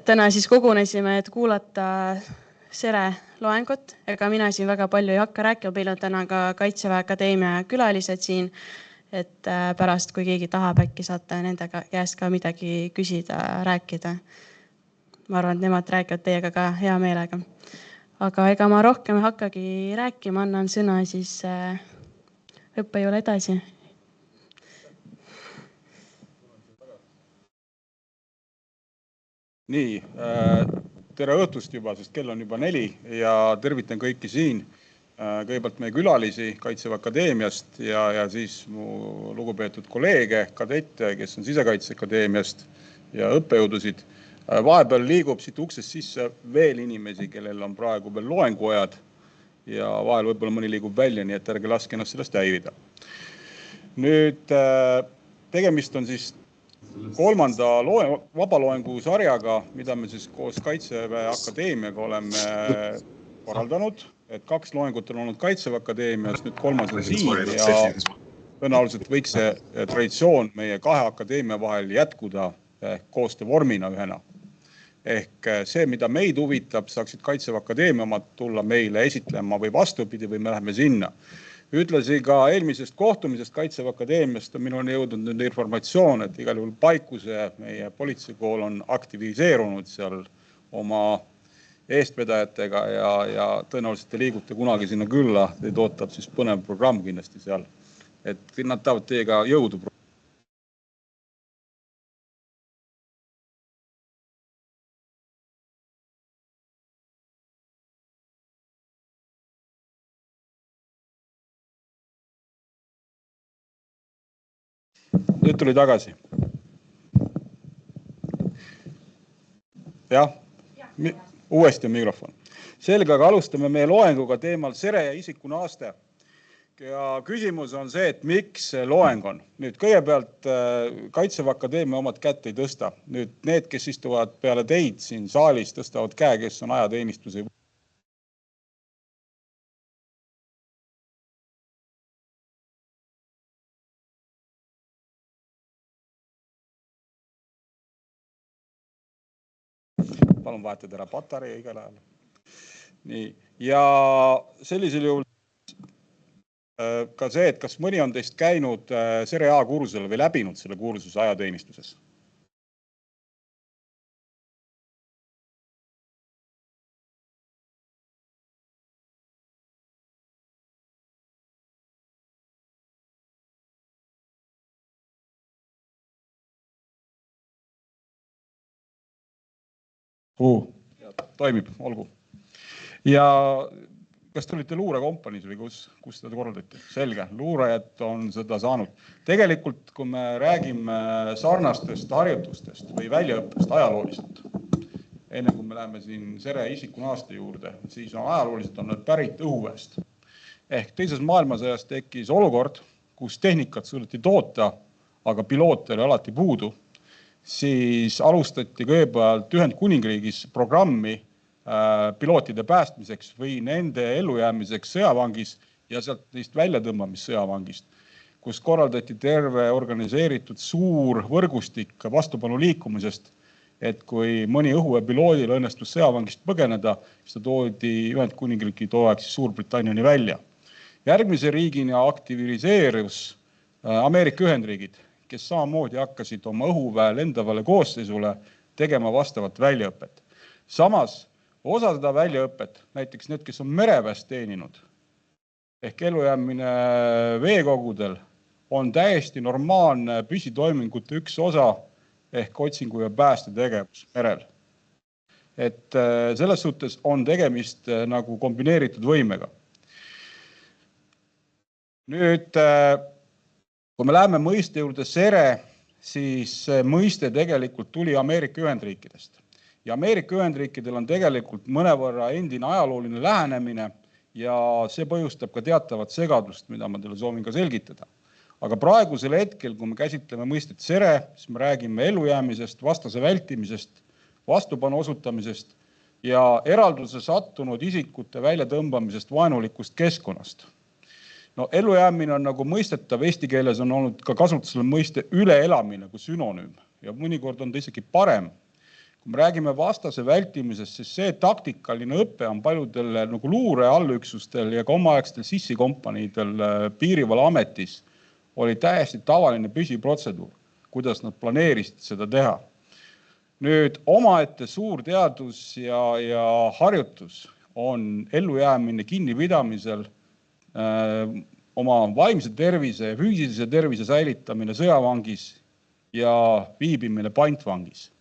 Täna siis kogunesime, et kuulata Sere loengut. Ega mina siin väga palju ei hakka rääkima, meil on täna ka Kaitseväe Akadeemia külalised siin, et pärast, kui keegi tahab, äkki saate nende käest ka midagi küsida, rääkida. Ma arvan, et nemad räägivad teiega ka hea meelega. Aga ega ma rohkem hakkagi rääkima, annan sõna siis õppejõule edasi. Nii, tere õhtust juba, sest kell on juba 4 ja tervitan kõiki siin. Kõigepealt meie külalisi Kaitseväe Akadeemiast ja siis mu lugupeetud kolleege, kadette, kes on Sisekaitseakadeemiast ja õppejõudusid. Vahepeal liigub siit uksest sisse veel inimesi, kellel on praegu veel loenguajad ja vahel võib-olla mõni liigub välja, nii et ärge laske ennast sellest häirida. Nüüd tegemist on siis kolmanda vabaloengu sarjaga, mida me siis koos Kaitseväe Akadeemiaga oleme korraldanud. Et 2 loengut on olnud Kaitseväe Akadeemias, nüüd 3. on siin ja tõenäoliselt võiks see traditsioon meie 2 akadeemia vahel jätkuda koostöövormina ühena. Ehk see, mida meid huvitab, saaksid Kaitseväe Akadeemia omad tulla meile esitlema või vastupidi või me läheme sinna. Ütlesi ka eelmisest kohtumisest Kaitseväe Akadeemiast on minuni jõudnud nüüd informatsioon, et igal juhul Paikuse meie politseikool on aktiviseerunud seal oma eestvedajatega ja tõenäoliselt te liigute kunagi sinna külla, teid ootab siis põnev programm kindlasti seal. Et nad tahavad teiega jõudu. Nüüd tuli tagasi. Jah, uuesti on mikrofon. Selge, aga alustame meie loenguga teemal Sere ja isikunaaste. Ja küsimus on see, et miks see loeng on. Nüüd kõigepealt Kaitseväe Akadeemia omad kätt ei tõsta. Nüüd need, kes istuvad peale teid siin saalis, tõstavad käe, kes on ajateenistuse. Palun vahetada ära patarei igal ajal. Nii. Ja sellisel juhul ka see, et kas mõni on teist käinud Sere A kursusel või läbinud selle kursuse ajateenistuses? Toimib, olgu. Ja kas te olite luurekompaniis või kus seda korraldati? Selge, luurajad on seda saanud. Tegelikult, kui me räägime sarnastest harjutustest või väljaõppest ajalooliselt, enne kui me läheme siin Sere isikunaaste juurde, siis on ajalooliselt on need pärit õhuväest. Ehk teises maailmasõjas tekkis olukord, kus tehnikat suudeti toota, aga piloote oli alati puudu. Siis alustati kõigepealt Ühendkuningriigis programmi pilootide päästmiseks või nende ellujäämiseks sõjavangis ja sealt neist väljatõmbamist sõjavangist, kus korraldati terve organiseeritud suur võrgustik vastupanu liikumisest, et kui mõni õhuveepiloodil õnnestus sõjavangist põgeneda, siis ta toodi Ühendkuningriigi tooeks Suurbritanniani välja. Järgmise riigina aktiviseerus Ameerika Ühendriigid, kes samamoodi hakkasid oma õhuväe lendavale koosseisule tegema vastavat väljaõpet. Samas osa seda väljaõpet, näiteks need, kes on mereväest teeninud, ehk ellujäämine veekogudel, on täiesti normaalne püsitoimingute üks osa ehk otsingu ja pääste tegevus merel. Et selles suhtes on tegemist nagu kombineeritud võimega. Nüüd, kui me läheme mõiste juurde Sere, siis mõiste tegelikult tuli Ameerika Ühendriikidest. Ja Ameerika Ühendriikidel on tegelikult mõnevõrra endine ajalooline lähenemine ja see põhjustab ka teatavat segadust, mida ma teile soovin ka selgitada. Aga praegusel hetkel, kui me käsitleme mõistet Sere, siis me räägime ellujäämisest, vastase vältimisest, vastupanu osutamisest ja eralduse sattunud isikute väljatõmbamisest vaenulikust keskkonnast. No ellujäämine on nagu mõistetav, eesti keeles on olnud ka kasutusel mõiste üleelamine kui sünonüüm ja mõnikord on ta isegi parem. Kui me räägime vastase vältimisest, siis see taktikaline õpe on paljudel nagu luure allüksustel ja ka omaaegstel sissikompaniidel piirivalveametis oli täiesti tavaline püsiprotseduur, kuidas nad planeerisid seda teha. Nüüd omaette suur teadus ja harjutus on ellujäämine kinnipidamisel, oma vaimse tervise ja füüsilise tervise säilitamine sõjavangis ja viibimine pantvangis.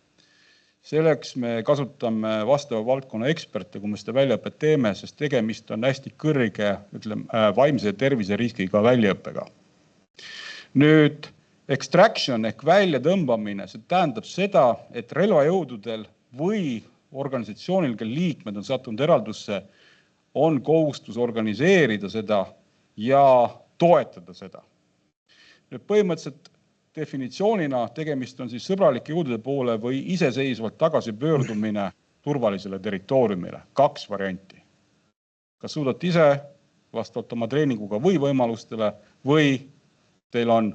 Selleks me kasutame vastava valdkonna eksperte, kui me seda väljaõpet teeme, sest tegemist on hästi kõrge vaimse tervise riskiga väljaõppega. Nüüd extraction ehk väljatõmbamine, see tähendab seda, et relvajõududel või organisatsioonil, kel liikmed on sattunud eraldusse, on kohustus organiseerida seda ja toetada seda. Nüüd põhimõtteliselt definitsioonina tegemist on siis sõbralike jõudude poole või iseseisvalt tagasi pöördumine turvalisele territooriumile. 2 varianti. Kas suudate ise vastavalt oma treeninguga või võimalustele või teil on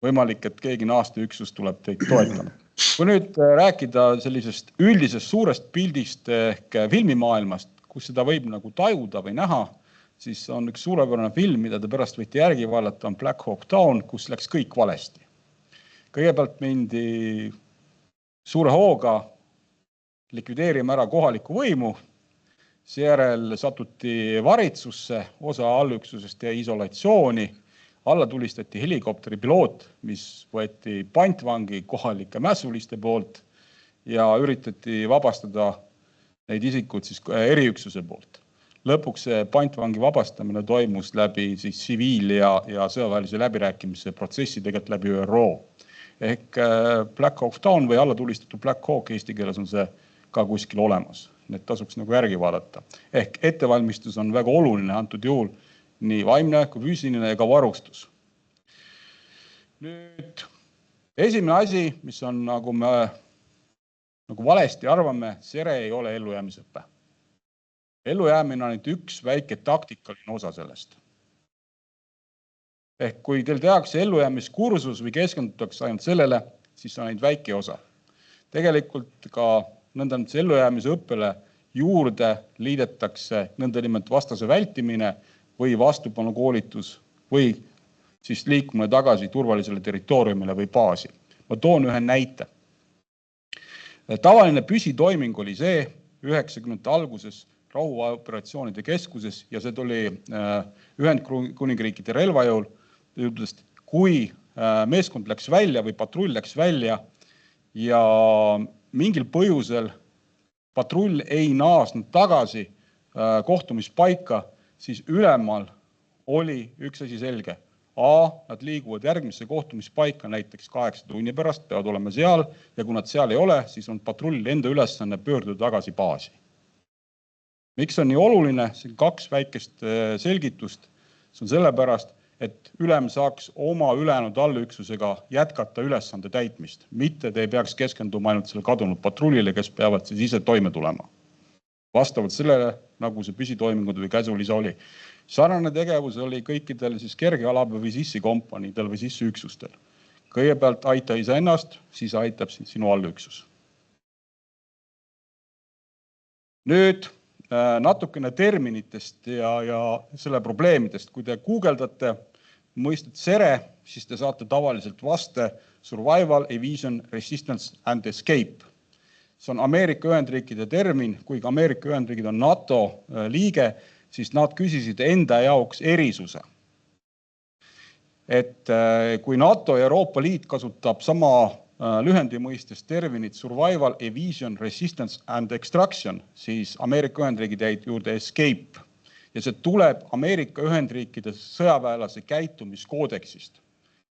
võimalik, et keegi naasteüksus tuleb teid toetama. Kui nüüd rääkida sellisest üldisest suurest pildist ehk filmimaailmast, kus seda võib nagu tajuda või näha, siis on üks suurepärane film, mida te pärast võite järgi vaadata, on Black Hawk Down, kus läks kõik valesti. Kõigepealt mindi suure hooga likvideerima ära kohalikku võimu, seejärel satuti varitsusse, osa allüksusest ja isolatsiooni, alla tulistati helikopteri piloot, mis võeti pantvangi kohalike mässuliste poolt ja üritati vabastada neid isikud siis eriüksuse poolt. Lõpuks see pantvangi vabastamine toimus läbi siis tsiviil- ja sõjaväelise läbirääkimise protsessi tegelikult läbi ÜRO. Ehk Black Hawk Down või alla tulistatud Black Hawk, eesti keeles on see ka kuskil olemas. Need tasuks nagu järgi vaadata. Ehk ettevalmistus on väga oluline antud juhul, nii vaimne kui füüsiline ja ka varustus. Nüüd esimene asi, mis on nagu me valesti arvame, SERE ei ole ellujäämisõpe. Ellujäämine on ainult üks väike taktikaline osa sellest. Ehk kui teil tehakse ellujäämiskursus või keskendutakse ainult sellele, siis on ainult väike osa. Tegelikult ka nõndanimetatud ellujäämise õppele juurde liidetakse nõndanimetatud vastase vältimine või vastupanukoolitus või siis liikumine tagasi turvalisele territooriumile või baasi. Ma toon ühe näite. Tavaline püsitoiming oli see 90. alguses rahuoperatsioonide keskuses ja see tuli Ühendkuningriikide relvajõul. Kui meeskond läks välja või patrull läks välja ja mingil põhjusel patrull ei naasnud tagasi kohtumispaika, siis ülemal oli üks asi selge. Nad liiguvad järgmisse kohtumispaika näiteks 8 tunni pärast, peavad olema seal ja kui nad seal ei ole, siis on patrull enda ülesanne pöörduda tagasi baasi. Miks on nii oluline? See on 2 väikest selgitust. See on sellepärast, et ülem saaks oma ülejäänud allüksusega jätkata ülesande täitmist. Mitte te ei peaks keskenduma ainult selle kadunud patrullile, kes peavad siis ise toime tulema. Vastavalt sellele, nagu see püsitoimingud või käsulisa oli. Sarnane tegevus oli kõikidel siis kergealabe või sissikompaniidel või sisseüksustel. Kõigepealt aita ise ennast, siis aitab sinu allüksus. Nüüd natukene terminitest ja selle probleemidest. Kui te guugeldate mõistet SERE, siis te saate tavaliselt vaste Survival, Evasion, Resistance and Escape. See on Ameerika Ühendriikide termin, kuigi Ameerika Ühendriigid on NATO liige, siis nad küsisid enda jaoks erisuse. Et kui NATO ja Euroopa Liit kasutab sama lühendi mõistes terminit Survival, Evasion, Resistance and Extraction, siis Ameerika Ühendriigid jäid juurde Escape. Ja see tuleb Ameerika Ühendriikide sõjaväelase käitumiskoodeksist.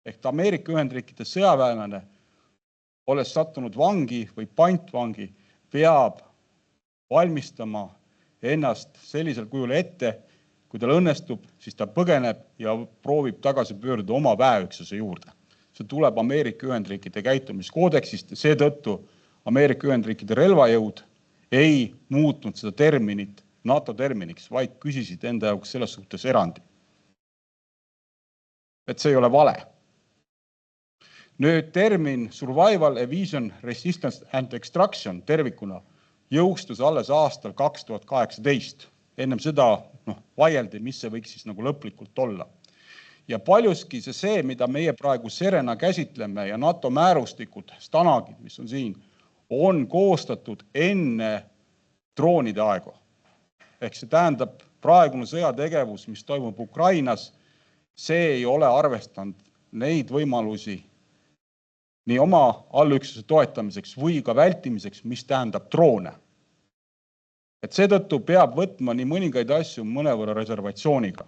Ehk Ameerika Ühendriikide sõjaväelane, olles sattunud vangi või pantvangi, peab valmistama ennast sellisel kujul ette, kui tal õnnestub, siis ta põgeneb ja proovib tagasi pöörduda oma väeüksuse juurde. See tuleb Ameerika Ühendriikide käitumiskoodeksist ja seetõttu Ameerika Ühendriikide relvajõud ei muutnud seda terminit NATO terminiks, vaid küsisid enda jaoks selles suhtes erandi. Et see ei ole vale. Nüüd termin survival, evasion, resistance and extraction tervikuna jõustus alles aastal 2018. Ennem seda vaieldi, mis see võiks siis nagu lõplikult olla. Ja paljuski see, mida meie praegu Serena käsitleme ja NATO määrustikud, stanagid, mis on siin, on koostatud enne droonide aegu. Ehk see tähendab praegune sõjategevus, mis toimub Ukrainas, see ei ole arvestanud neid võimalusi nii oma allüksuse toetamiseks või ka vältimiseks, mis tähendab droone. Et seetõttu peab võtma nii mõningaid asju mõnevõrra reservatsiooniga.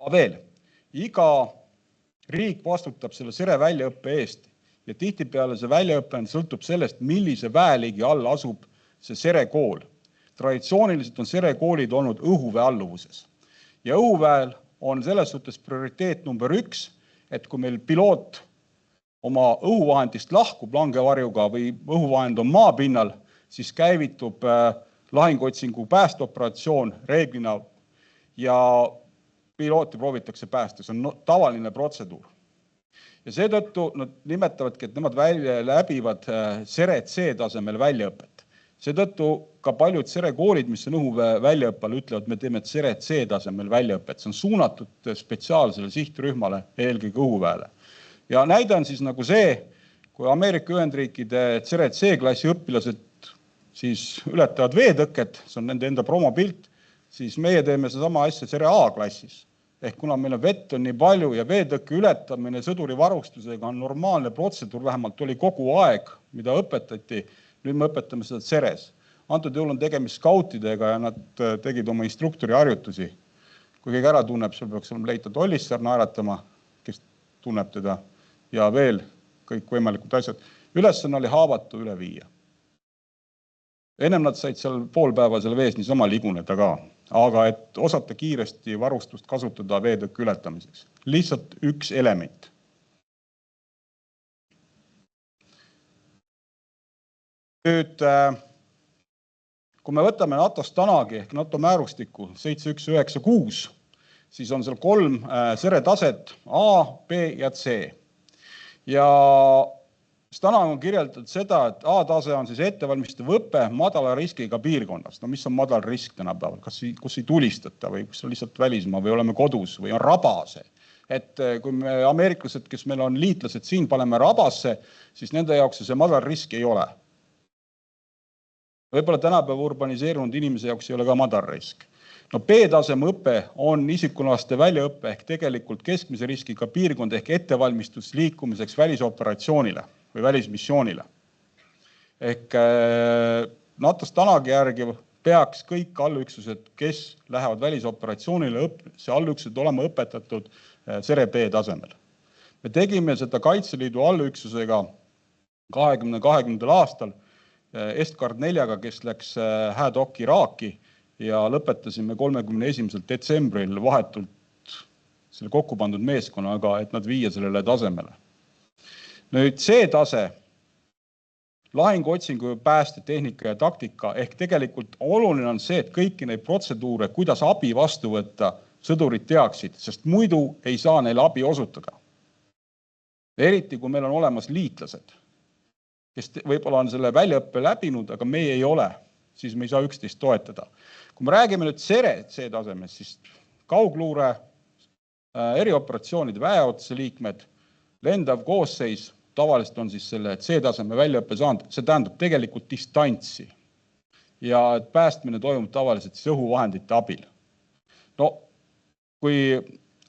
Aga veel, iga riik vastutab selle sere väljaõppe eest ja tihtipeale see väljaõpe sõltub sellest, millise väeliigi all asub see sere kool. Traditsiooniliselt on sere koolid olnud õhuväe alluvuses. Ja õhuväel on selles suhtes prioriteet number 1, et kui meil piloot oma õhuvahendist lahkub langevarjuga või õhuvahend on maapinnal, siis käivitub lahinguotsingu päästeoperatsioon reeglina ja pilooti proovitakse päästa. See on tavaline protseduur. Ja seetõttu nad nimetavadki, et nemad läbivad sere C-tasemel väljaõpet. Seetõttu ka paljud serekoolid, mis on õhuväe väljaõppal, ütlevad, me teeme sere C-tasemel väljaõpet. See on suunatud spetsiaalsele sihtrühmale, eelkõige õhuväele. Ja näide on siis nagu see, kui Ameerika Ühendriikide sere C-klassi õpilased siis ületavad veetõket, see on nende enda promopilt, siis meie teeme sama asja sere A-klassis. Ehk kuna meil on vett on nii palju ja veetõkke ületamine sõduri varustusega on normaalne protseduur, vähemalt oli kogu aeg, mida õpetati, nüüd me õpetame seda seres. Antud juhul on tegemist skautidega ja nad tegid oma instruktori harjutusi. Kui keegi ära tunneb, seal peaks olema leitad Ollissaar naeratama, kes tunneb teda, ja veel kõik võimalikud asjad. Ülesanne oli haavatu üle viia. Ennem nad said seal pool päeva seal vees niisama liguneda ka, aga et osata kiiresti varustust kasutada veetõkke ületamiseks. Lihtsalt üks element. Nüüd, kui me võtame NATO stanagi ehk NATO määrustikku 7196, siis on seal 3 sere taset A, B ja C. Ja stanag on kirjeldatud seda, et A-tase on siis ettevalmistav õpe madala riskiga piirkonnas. No mis on madal risk tänapäeval? Kus ei tulistata või kus on lihtsalt välismaa või oleme kodus või on rabase? Et kui me ameeriklased, kes meil on liitlased siin, paneme rabasse, siis nende jaoks see madal risk ei ole. Võib-olla tänapäeva urbaniseerunud inimese jaoks ei ole ka madal risk. No B-taseme õpe on isikulaste väljaõppe ehk tegelikult keskmise riskiga piirkond ehk ettevalmistus liikumiseks välisoperatsioonile või välismissioonile. Ehk NATO stanagi järgi peaks kõik allüksused, kes lähevad välisoperatsioonile, see allüksused olema õpetatud sere B-tasemel. Me tegime seda Kaitseliidu allüksusega 2020. aastal Estgard 4-ga, kes läks HADOC Iraaki ja lõpetasime 31. detsembril vahetult selle kokku pandud meeskonnaga, et nad viia sellele tasemele. Nüüd C-tase, lahinguotsingu, pääste, tehnika ja taktika, ehk tegelikult oluline on see, et kõiki neid protseduure, kuidas abi vastu võtta, sõdurid teaksid, sest muidu ei saa neile abi osutada. Eriti, kui meil on olemas liitlased, kes võib-olla on selle väljaõppe läbinud, aga meie ei ole, siis me ei saa üksteist toetada. Kui me räägime nüüd sere C-tasemest, siis kaugluure, erioperatsioonide väeotse liikmed, lendav koosseis, tavaliselt on siis selle C-taseme väljaõppe saanud, see tähendab tegelikult distantsi. Ja päästmine toimub tavaliselt siis õhuvahendite abil. No, kui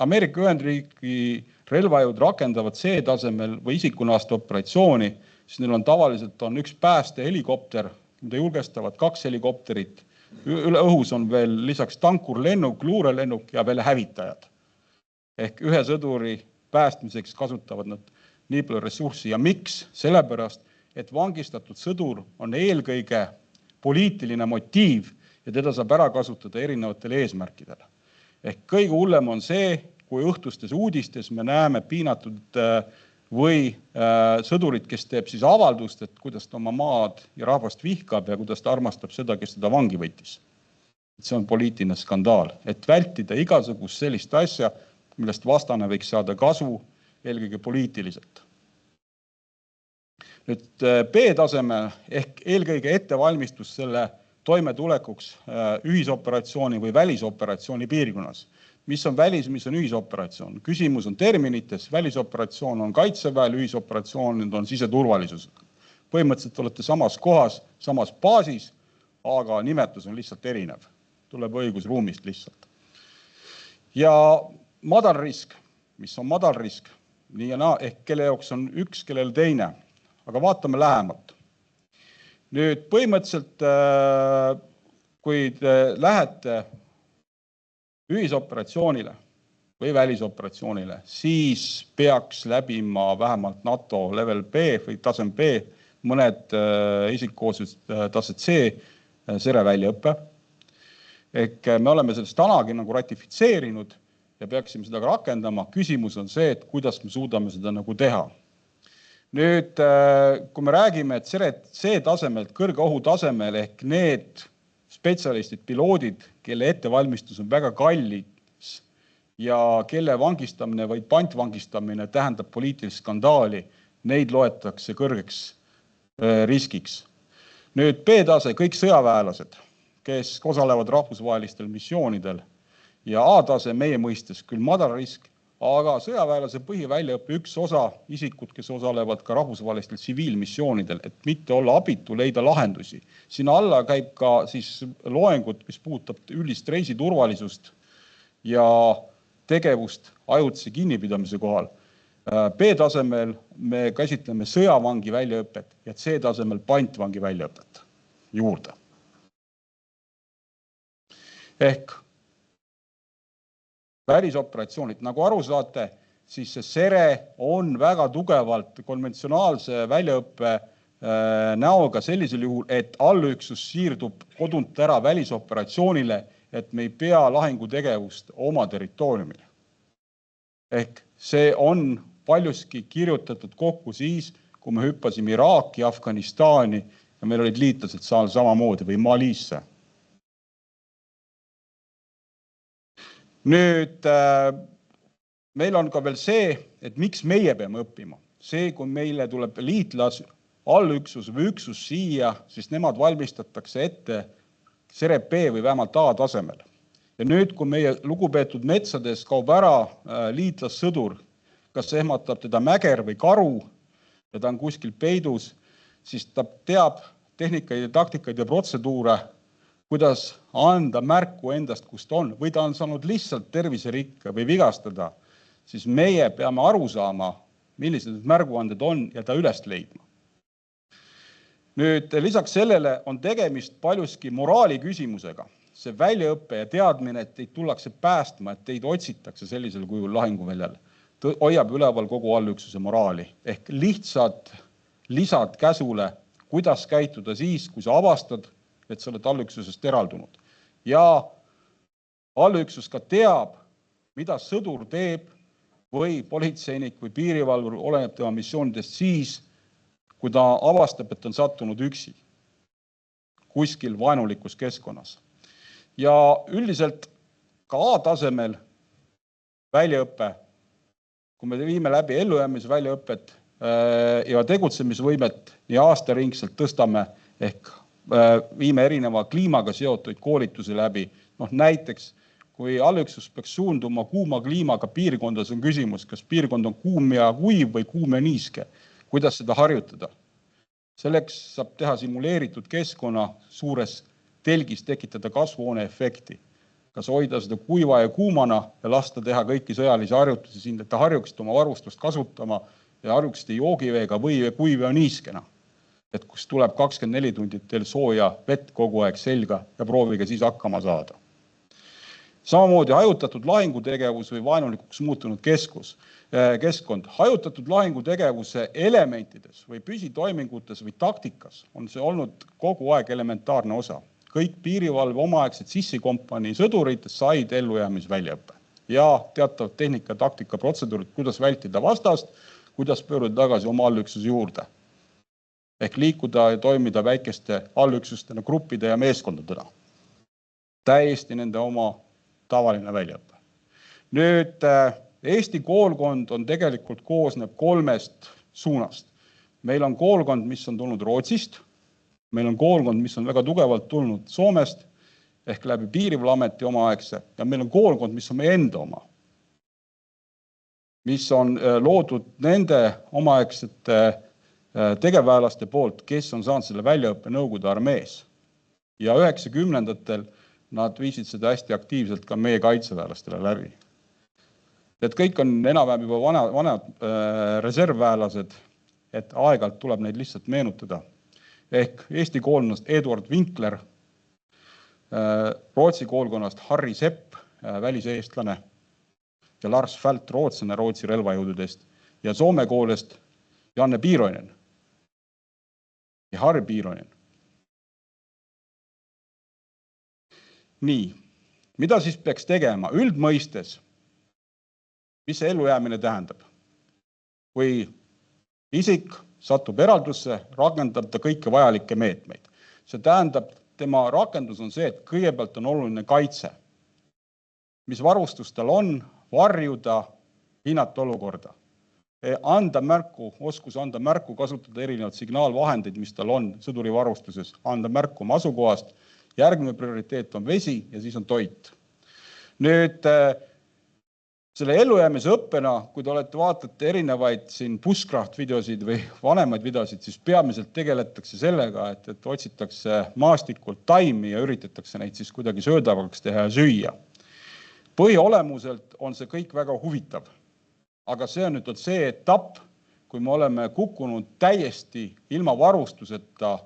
Ameerika Ühendriigi relvajõud rakendavad C-tasemel või isikunaaste operatsiooni, siis neil on tavaliselt üks päästehelikopter, mida julgestavad 2 helikopterit. Üle õhus on veel lisaks tankurlennuk, luurelennuk ja veel hävitajad. Ehk ühe sõduri päästmiseks kasutavad nad nii palju ressurssi. Ja miks? Sellepärast, et vangistatud sõdur on eelkõige poliitiline motiiv ja teda saab ära kasutada erinevatel eesmärkidel. Ehk kõige hullem on see, kui õhtustes uudistes me näeme piinatud või sõdurit, kes teeb siis avaldust, et kuidas ta oma maad ja rahvast vihkab ja kuidas ta armastab seda, kes teda vangi võttis. See on poliitiline skandaal, et vältida igasugust sellist asja, millest vastane võiks saada kasu, eelkõige poliitiliselt. Nüüd B-tasemel ehk eelkõige ettevalmistus selle toimetulekuks ühisoperatsiooni või välisoperatsiooni piirkonnas. Mis on välis, mis on ühisoperatsioon? Küsimus on terminites, välisoperatsioon on kaitseväel, ühisoperatsioon on siseturvalisus. Põhimõtteliselt olete samas kohas, samas baasis, aga nimetus on lihtsalt erinev. Tuleb õigusruumist lihtsalt. Ja madal risk, mis on madal risk, nii ja naa, ehk kelle jaoks on üks, kellel teine. Aga vaatame lähemalt. Nüüd põhimõtteliselt, kui te lähete ühisoperatsioonile või välisoperatsioonile, siis peaks läbima vähemalt NATO level B või tasem B, mõned isikkooslused taset C, sereväljaõppe. Ehk me oleme sellest tänagi nagu ratifitseerinud ja peaksime seda rakendama. Küsimus on see, et kuidas me suudame seda nagu teha. Nüüd, kui me räägime, et C-tasemelt, kõrge ohu tasemel ehk need spetsialistid, piloodid, kelle ettevalmistus on väga kallis ja kelle vangistamine või pantvangistamine tähendab poliitilist skandaali, neid loetakse kõrgeks riskiks. Nüüd B-tase, kõik sõjaväelased, kes osalevad rahvusvahelistel missioonidel ja A-tase meie mõistes küll madal risk, aga sõjaväelase põhiväljaõppe üks osa isikud, kes osalevad ka rahvusvahelistel tsiviilmissioonidel, et mitte olla abitu, leida lahendusi. Sinna alla käib ka siis loengud, mis puudutab üldist reisiturvalisust ja tegevust ajutise kinnipidamise kohal. B-tasemel me käsitleme sõjavangi väljaõpet ja C-tasemel pantvangi väljaõpet juurde. Ehk välisoperatsioonid, nagu aru saate, siis see SERE on väga tugevalt konventsionaalse väljaõppe näoga sellisel juhul, et allüksus siirdub kodunt ära välisoperatsioonile, et me ei pea lahingutegevust oma territooriumil. Ehk see on paljuski kirjutatud kokku siis, kui me hüppasime Iraaki, Afganistani ja meil olid liitlased samamoodi või Malisse. Nüüd, meil on ka veel see, et miks meie peame õppima. See, kui meile tuleb liitlas allüksus või üksus siia, siis nemad valmistatakse ette SERE-B või vähemalt A-tasemel. Ja nüüd, kui meie lugupeetud metsades kaob ära liitlassõdur, kas ehmatab teda mäger või karu ja ta on kuskil peidus, siis ta teab tehnikaid ja taktikaid ja protseduure, kuidas anda märku endast, kus ta on, või ta on saanud lihtsalt terviserikke või vigastada, siis meie peame aru saama, millised märguanded on ja ta üles leidma. Nüüd, lisaks sellele on tegemist paljuski moraali küsimusega. See väljaõppe ja teadmine, et teid tullakse päästma, et teid otsitakse sellisel kujul lahinguväljal, hoiab üleval kogu allüksuse moraali. Ehk lihtsad lisad käsule, kuidas käituda siis, kui sa avastad, et sa oled allüksusest eraldunud. Ja allüksus ka teab, mida sõdur teeb või politseinik või piirivalvur oleneb tema missioonidest siis, kui ta avastab, et on sattunud üksi kuskil vaenulikus keskkonnas. Ja üldiselt ka A-tasemel väljaõppe, kui me viime läbi ellujäämise väljaõpet ja tegutsemisvõimet ja aastaringselt tõstame ehk viime erineva kliimaga seotuid koolitusi läbi. Näiteks, kui allüksus peaks suunduma kuuma kliimaga piirkondas, on küsimus, kas piirkond on kuum ja kuiv või kuum ja niiske. Kuidas seda harjutada? Selleks saab teha simuleeritud keskkonna suures telgis tekitada kasvuhoone efekti. Kas hoida seda kuiva ja kuumana ja lasta teha kõiki sõjalisi harjutusi siin, et ta harjuksid oma varustust kasutama ja harjuksid joogiveega või kuiv ja niiskena. Et kus tuleb 24 tundit teil sooja vett kogu aeg selga ja proovige siis hakkama saada. Samamoodi hajutatud lahingutegevus või vaenulikuks muutunud keskkond. Hajutatud lahingutegevuse elementides või püsitoimingutes või taktikas on see olnud kogu aeg elementaarne osa. Kõik piirivalve omaaegsed sissikompanii sõdurid said ellujäämisväljaõppe ja teatav tehnika, taktika, protseduurid, kuidas vältida vastast, kuidas pöörduda tagasi oma allüksuse juurde. Ehk liikuda ja toimida väikeste allüksustena, gruppide ja meeskondadena. Täiesti nende oma tavaline väljaõpe. Nüüd Eesti koolkond on tegelikult koosneb 3 suunast. Meil on koolkond, mis on tulnud Rootsist, meil on koolkond, mis on väga tugevalt tulnud Soomest ehk läbi Piirivalveameti omaaegse ja meil on koolkond, mis on meie enda oma, mis on loodud nende omaaegsete tegevväelaste poolt, kes on saanud selle väljaõppe Nõukogude armees. Ja 90-ndatel nad viisid seda hästi aktiivselt ka meie kaitseväelastele läbi. Et kõik on enam-vähem juba vanad reservväelased, et aeg-ajalt tuleb neid lihtsalt meenutada. Ehk Eesti koolkonnast Eduard Winkler, Rootsi koolkonnast Harri Sepp, väliseestlane, ja Lars Fält, rootslane Rootsi relvajõududest, ja Soome koolest Janne Piiroinen ja Harri Piiroinen. Nii, mida siis peaks tegema? Üldmõistes, mis see ellujäämine tähendab? Kui isik satub eraldusse, rakendab ta kõiki vajalikke meetmeid. See tähendab, tema rakendus on see, et kõigepealt on oluline kaitse. Mis varustus tal on, varjuda, hinnata olukorda. Anda märku, oskus anda märku, kasutada erinevad signaalvahendid, mis tal on sõduri varustuses, anda märku oma asukohast. Järgmine prioriteet on vesi ja siis on toit. Nüüd, selle ellujäämise õppena, kui te vaatate erinevaid siin Bushcraft-videosid või vanemaid videosid, siis peamiselt tegeletakse sellega, et otsitakse maastikult taimi ja üritatakse neid siis kuidagi söödavaks teha ja süüa. Põhiolemuselt on see kõik väga huvitav, aga see on nüüd see etapp, kui me oleme kukkunud täiesti ilma varustuseta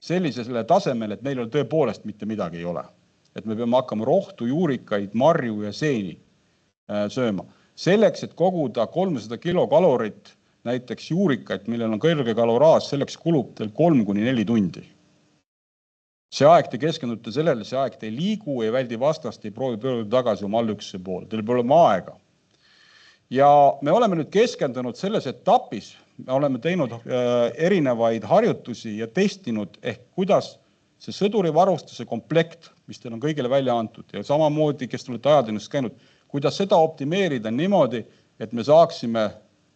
sellisele tasemel, et meil on tõepoolest mitte midagi ei ole. Et me peame hakkama rohtu, juurikaid, marju ja seeni sööma. Selleks, et koguda 300 kilokalorit, näiteks juurikaid, millel on kõrge kaloraas, selleks kulub teil 3–4 tundi. See aeg te keskendute sellele, see aeg te ei liigu, ei väldi vastast, ei proovi pöörduda tagasi oma allüksuse poole. Teil pole aega. Ja me oleme nüüd keskendunud selles etapis, me oleme teinud erinevaid harjutusi ja testinud, ehk kuidas see sõduri varustuse komplekt, mis teil on kõigile välja antud ja samamoodi, kes olete ajateenistusest käinud, kuidas seda optimeerida niimoodi, et me saaksime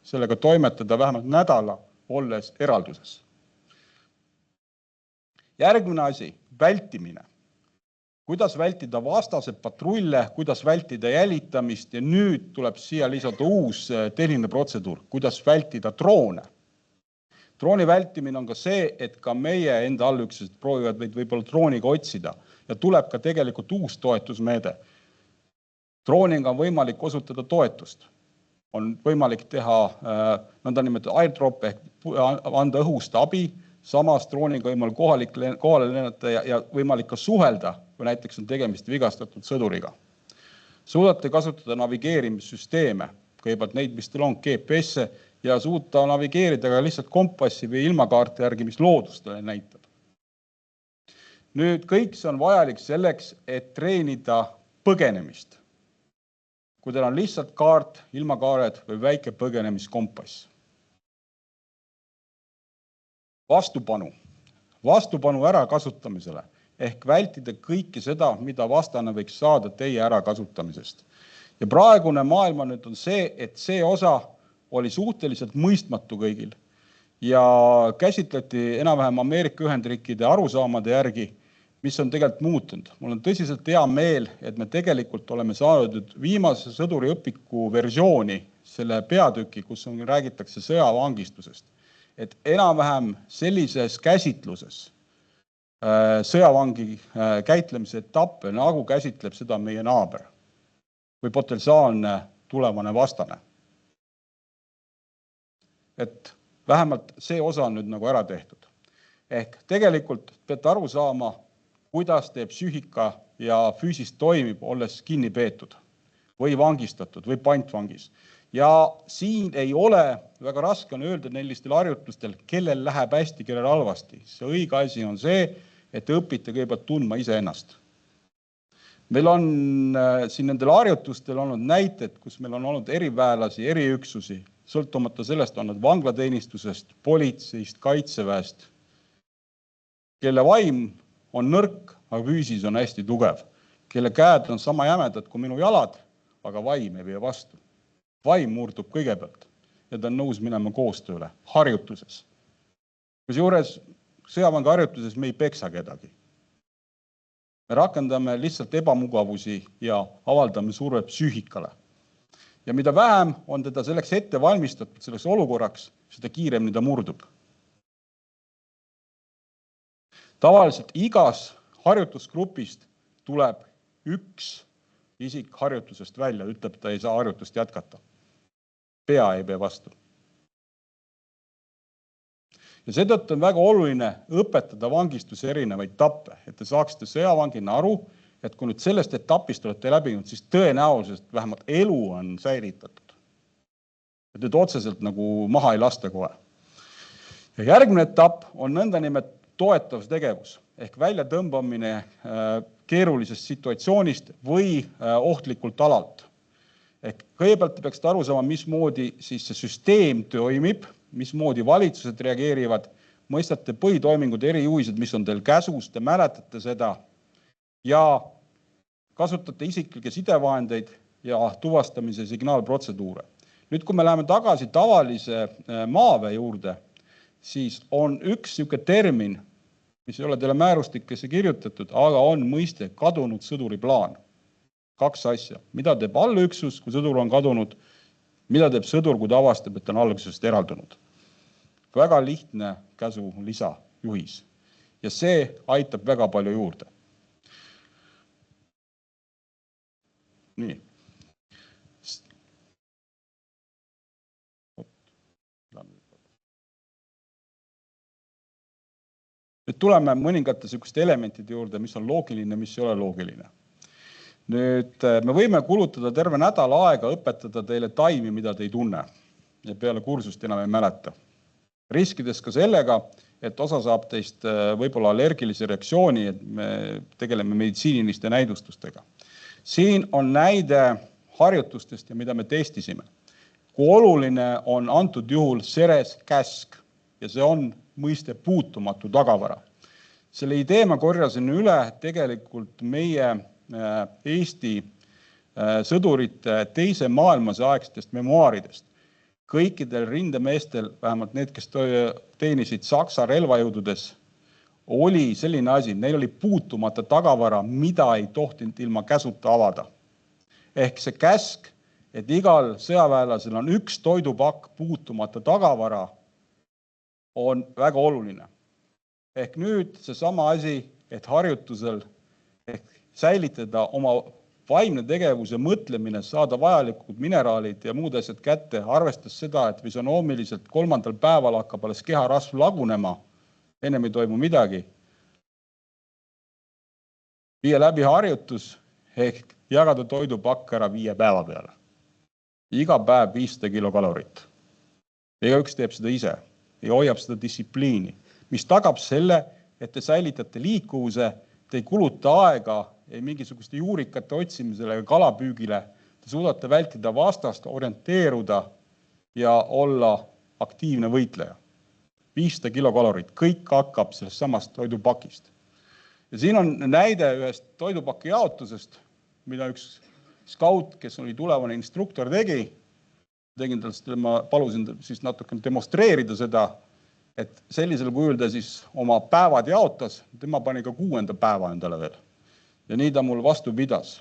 sellega toimetada vähemalt nädala olles eralduses. Järgmine asi, vältimine. Kuidas vältida vastase patrulle, kuidas vältida jälitamist ja nüüd tuleb siia lisada uus tehniline protseduur, kuidas vältida droone. Drooni vältimine on ka see, et ka meie enda allüksused proovivad võib-olla drooniga otsida ja tuleb ka tegelikult uus toetusmeede. Drooniga on võimalik osutada toetust. On võimalik teha nõndanimetatud airdrop ehk anda õhust abi, samas drooniga võimalik kohale lennata ja võimalik ka suhelda, kui näiteks on tegemist vigastatud sõduriga. Suudate kasutada navigeerimissüsteeme, kõigepealt neid, mis teil on, GPS-e, ja suuta navigeerida ka lihtsalt kompassi või ilmakaarte järgi, mis loodus teile näitab. Nüüd kõik see on vajalik selleks, et treenida põgenemist. Kui teil on lihtsalt kaart, ilmakaared või väike põgenemiskompass. Vastupanu ärakasutamisele ehk vältida kõike seda, mida vastane võiks saada teie ärakasutamisest. Ja praegune maailma nüüd on see, et see osa oli suhteliselt mõistmatu kõigil ja käsitleti enam-vähem Ameerika Ühendriikide arusaamade järgi, mis on tegelikult muutunud. Mul on tõsiselt hea meel, et me tegelikult oleme saanud viimase sõduriõpiku versiooni, selle peatüki, kus räägitakse sõjavangistusest. Et enam-vähem sellises käsitluses sõjavangi käitlemise etappe, nagu käsitleb seda meie naaber või potentsiaalne tulevane vastane. Et vähemalt see osa on nüüd nagu ära tehtud. Ehk tegelikult peate aru saama, kuidas teie psüühika ja füüsis toimib, olles kinni peetud või vangistatud või pantvangis. Ja siin ei ole, väga raske on öelda nellistel harjutustel, kellel läheb hästi, kellel halvasti. See õige asi on see, et te õpite kõigepealt tundma iseennast. Meil on siin nendel harjutustel olnud näited, kus meil on olnud eriväelasi, eriüksusi, sõltumata sellest on nad vanglateenistusest, politseist, kaitseväest, kelle vaim on nõrk, aga füüsis on hästi tugev, kelle käed on sama jämedad kui minu jalad, aga vaim ei vee vastu. Vaim murdub kõigepealt ja ta on nõus minema koostööle, harjutuses. Kusjuures sõjavangi harjutuses me ei peksa kedagi. Me rakendame lihtsalt ebamugavusi ja avaldame surve psüühikale. Ja mida vähem on teda selleks ette valmistatud, selleks olukorraks, seda kiiremini ta murdub. Tavaliselt igas harjutusgrupist tuleb üks isik harjutusest välja, ütleb, ta ei saa harjutust jätkata. Pea ei vee vastu. Ja seetõttu on väga oluline õpetada vangistuse erinevaid etappe, et te saaksite sõjavangina aru, et kui nüüd sellest etapist olete läbinud, siis tõenäoliselt vähemalt elu on säilitatud. Et nüüd otseselt nagu maha ei lasta kohe. Ja järgmine etapp on nõndanimelt toetavstegevus ehk väljatõmbamine keerulisest situatsioonist või ohtlikult alalt. Ehk kõigepealt te peaksite aru saama, mismoodi siis see süsteem toimib, mismoodi valitsused reageerivad, mõistate põhitoimingud, erijuhised, mis on teil käsus, te mäletate seda ja kasutate isiklikke sidevahendeid ja tuvastamise signaalprotseduure. Nüüd, kui me läheme tagasi tavalise maavee juurde, siis on üks niisugune termin, mis ei ole teile määrustikesse kirjutatud, aga on mõiste kadunud sõduri plaan. Kaks asja. Mida teeb allüksus, kui sõdur on kadunud, mida teeb sõdur, kui ta avastab, et on allüksusest eraldunud. Väga lihtne käsu lisa juhis. Ja see aitab väga palju juurde. Nii. Nüüd tuleme mõningate niisuguste elementide juurde, mis on loogiline, mis ei ole loogiline. Nüüd me võime kulutada terve nädal aega õpetada teile taimi, mida te ei tunne ja peale kursust enam ei mäleta. Riskides ka sellega, et osa saab teist võib-olla allergilise reaktsiooni, et me tegeleme meditsiiniliste näidustustega. Siin on näide harjutustest ja mida me testisime. Kui oluline on antud juhul seres käsk ja see on mõiste puutumatu tagavara. Selle idee ma korjasin üle tegelikult meie Eesti sõdurite teise maailmasõja aegsetest memuaaridest. Kõikidel rindemeestel, vähemalt need, kes teenisid Saksa relvajõududes, oli selline asi, neil oli puutumata tagavara, mida ei tohtinud ilma käsuta avada. Ehk see käsk, et igal sõjaväelasel on üks toidupakk puutumata tagavara, on väga oluline. Ehk nüüd see sama asi, et harjutusel ehk säilitada oma vaimne tegevus ja mõtlemine, saada vajalikud mineraalid ja muud asjad kätte, arvestas seda, et füsionoomiliselt 3. päeval hakkab alles keharasv lagunema, ennem ei toimu midagi. Viia läbi harjutus ehk jagada toidupakk ära 5 päeva peale. Iga päev 500 kilokalorit. Igaüks teeb seda ise ja hoiab seda distsipliini, mis tagab selle, et te säilitate liikuvuse, te ei kuluta aega ei mingisuguste juurikate otsimisele ja kalapüügile, te suudate vältida vastast, orienteeruda ja olla aktiivne võitleja. 500 kilokalorit, kõik hakkab sellest samast toidupakist. Ja siin on näide ühest toidupaki jaotusest, mida üks skaut, kes oli tulevane instruktor, tegi. Ma palusin siis natuke demonstreerida seda, et sellisel kujul ta siis oma päevad jaotas, tema pani ka 6. päeva endale veel. Ja nii ta mul vastu pidas.